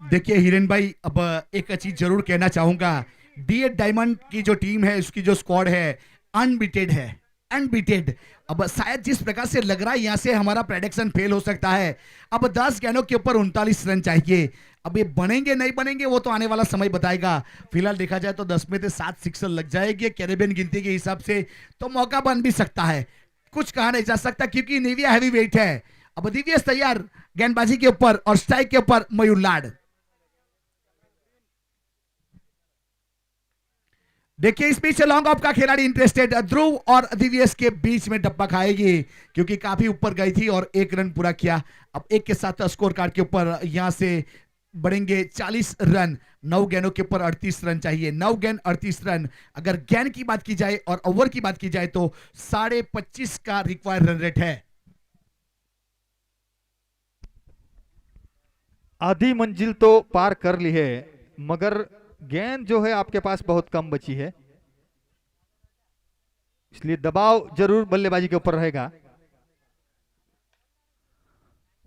देखिए हिरेन भाई, अब एक चीज जरूर कहना चाहूंगा, डी8 डायमंड की जो टीम है, उसकी जो स्क्वाड है, अनबीटेड है, अनबीटेड। अब शायद जिस प्रकार से लग रहा है यहां से हमारा प्रेडिक्शन फेल हो सकता है। अब 10 गेंदों के ऊपर 39 रन चाहिए। अब ये बनेंगे नहीं बनेंगे वो तो आने वाला समय बताएगा। फिलहाल देखा जाए तो 10 में से 7 सिक्सर लग जाएगी कैरेबियन गिनती के हिसाब से, तो मौका बन भी सकता है। कुछ कहा नहीं जा सकता क्योंकि नेविया हैवी वेट है। अब दिव्यस तैयार गेंदबाजी के ऊपर और स्ट्राइक के ऊपर मयूर लाड। देखिए इस बीच लॉन्ग ऑफ का खिलाड़ी इंटरेस्टेड, ध्रुव और दिव्यस के बीच में डब्बा खाएगी क्योंकि काफी ऊपर गई थी और 1 रन पूरा किया। अब 1 के साथ स्कोर कार्ड के ऊपर यहां से बढ़ेंगे 40 रन। 9 गेंदों के ऊपर 38 रन चाहिए। 9 गेंद 38 रन। अगर गेंद की बात की जाए और ओवर की बात की जाए तो 25.5 का रिक्वायर्ड रन रेट है। आधी मंजिल तो पार कर ली है, मगर गेंद जो है आपके पास बहुत कम बची है, इसलिए दबाव जरूर बल्लेबाजी के ऊपर रहेगा।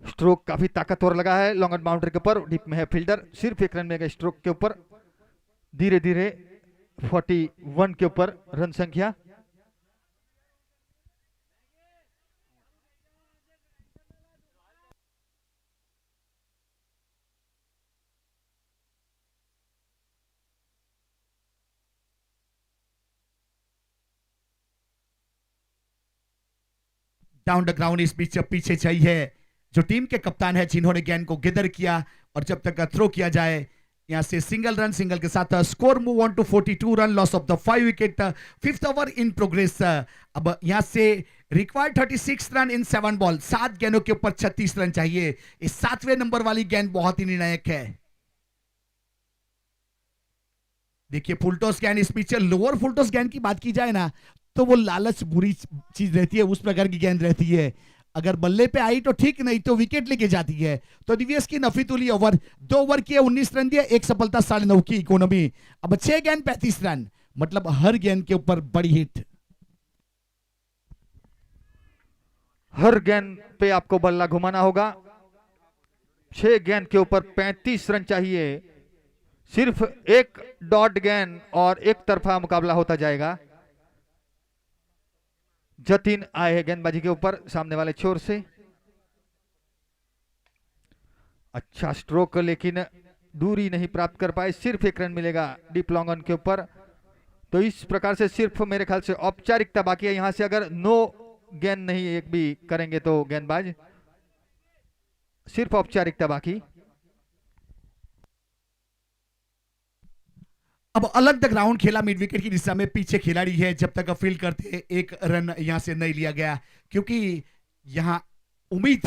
स्ट्रोक काफी ताकतवर लगा है लॉन्ग ऑन बाउंड्री के ऊपर, डीप में है फील्डर, सिर्फ 1 रन में स्ट्रोक के ऊपर। धीरे धीरे 41 के ऊपर रन संख्या। डाउन द ग्राउंड इस बीच पीछे चाहिए जो टीम के कप्तान है जिन्होंने गेंद को गिदर किया, और जब तक थ्रो किया जाए यहां से सिंगल रन, सिंगल के साथ score move on to 42 run, loss of the 5 wicket, 5th over in progress. अब यहां से रिक्वायर्ड 36 रन इन 7 बॉल, 7 गेंदों के ऊपर 36 रन चाहिए। इस 7वें नंबर वाली गेंद बहुत ही निर्णायक है। देखिए फुलटॉस गेंद इस बीच, लोअर फुलटॉस गेंद की बात की जाए ना तो वो लालच बुरी चीज रहती है, उस प्रकार की गेंद रहती है। अगर बल्ले पे आई तो ठीक, नहीं तो विकेट लेके जाती है। तो दिव्यस की नफीतुली ओवर, 2 ओवर किए 19 रन दिए, 1 सफलता 9.5 की इकोनॉमी। अब 6 गेंद 35 रन, मतलब हर गेंद के ऊपर बड़ी हिट। हर गेंद पे आपको बल्ला घुमाना होगा। 6 गेंद के ऊपर 35 रन चाहिए। सिर्फ 1 डॉट गेंद और 1 तरफा मुकाबला होता जाएगा। जतिन आए हैं गेंदबाजी के ऊपर सामने वाले छोर से। अच्छा स्ट्रोक, लेकिन दूरी नहीं प्राप्त कर पाए, सिर्फ 1 रन मिलेगा डीप लॉन्ग ऑन के ऊपर। तो इस प्रकार से सिर्फ मेरे ख्याल से औपचारिकता बाकी है। यहां से अगर नो गेंद नहीं एक भी करेंगे तो गेंदबाज, सिर्फ औपचारिकता बाकी। अब अलग द ग्राउंड खेला मिड विकेट की दिशा में, पीछे खिलाड़ी है, जब तक फील्ड करते 1 रन यहां से नहीं लिया गया क्योंकि यहां उम्मीद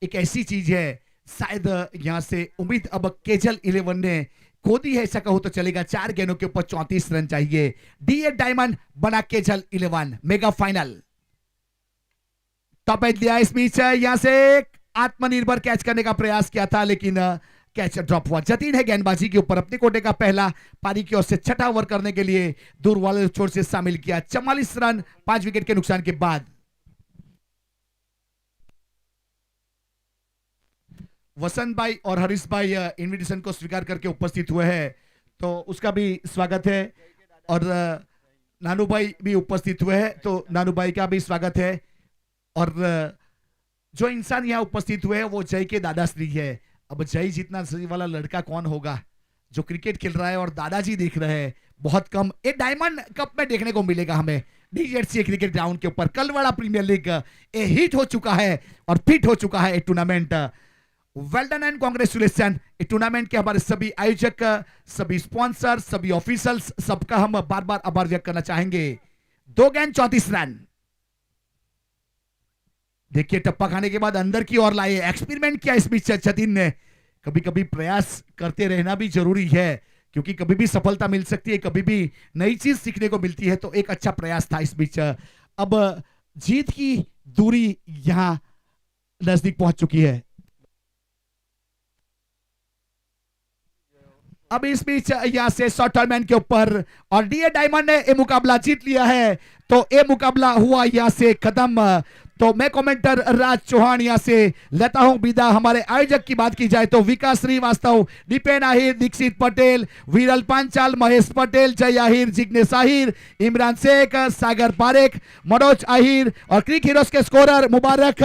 एक ऐसी चीज है, शायद यहां से उम्मीद अब केजल 11 ने खो दी है, ऐसा कहो तो चलेगा। 4 गेंदों के ऊपर 34 रन चाहिए। डी8 डायमंड बना केजल 11 मेगा फाइनल। टॉप एज दिया इस बीच, यहां से आत्मनिर्भर कैच करने का प्रयास किया था लेकिन कैच ड्रॉप हुआ। जतीन है गेंदबाजी के ऊपर, अपने कोटे का पहला, पारी की ओर से 6ठा ओवर करने के लिए दूर वाले छोर से शामिल किया। 44 रन 5 विकेट के नुकसान के बाद। वसंत भाई और हरीश भाई इनविटेशन को स्वीकार करके उपस्थित हुए हैं, तो उसका भी स्वागत है। और नानू भाई भी उपस्थित हुए हैं, तो नानू भाई का भी स्वागत है। और जो इंसान यहाँ उपस्थित हुए हैं वो जय के दादाश्री है। अब जय जितना सही वाला लड़का कौन होगा जो क्रिकेट खेल रहा है और दादाजी देख रहे हैं, बहुत कम ये डायमंड कप में देखने को मिलेगा हमें। डीजेडसी क्रिकेट ग्राउंड के ऊपर कल वाला प्रीमियर लीग ए हिट हो चुका है और फिट हो चुका है tournament. Well done and congratulation. Tournament के हमारे सभी आयोजक, सभी स्पॉन्सर, सभी ऑफिशियल्स, सबका हम बार बार आभार व्यक्त करना चाहेंगे। 2 गेंद 34 रन। देखिए टप्पा खाने के बाद अंदर की ओर लाए, एक्सपेरिमेंट किया इस बीच जतिन ने। कभी कभी प्रयास करते रहना भी जरूरी है, क्योंकि कभी भी सफलता मिल सकती है, कभी भी नई चीज सीखने को मिलती है। तो एक अच्छा प्रयास था इस बीच। अब जीत की दूरी यहां नजदीक पहुंच चुकी है। अब इस बीच यहां से शॉर्ट टर्नमैन के ऊपर और डीए डायमंड ने ये मुकाबला जीत लिया है। तो ये मुकाबला हुआ यहां से खत्म। तो मैं कमेंटर राज चौहान यहां से लेता हूं विदा। हमारे आयोजक की बात की जाए तो विकास श्रीवास्तव, दीपेन आहिर, दीक्षित पटेल, विरल पांचाल, महेश पटेल, जय आहिर, जिग्नेश आहिर, इमरान शेख, सागर पारेख, मनोज आहिर और क्रिक हीरोज के स्कोरर मुबारक,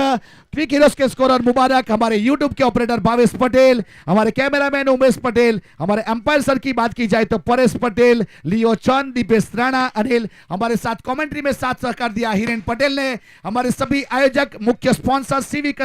क्विक हीरोज के स्कोरर मुबारक, हमारे यूट्यूब के ऑपरेटर भावेश पटेल, हमारे कैमरामैन उमेश पटेल, हमारे अंपायर सर की बात की जाए तो परेश पटेल, लियो चंद, दीपेश राणा, अनिल, हमारे साथ कमेंट्री में साथ सहकार दिया हिरेन पटेल ने, हमारे सभी आयोजक, मुख्य स्पॉन्सर सीवी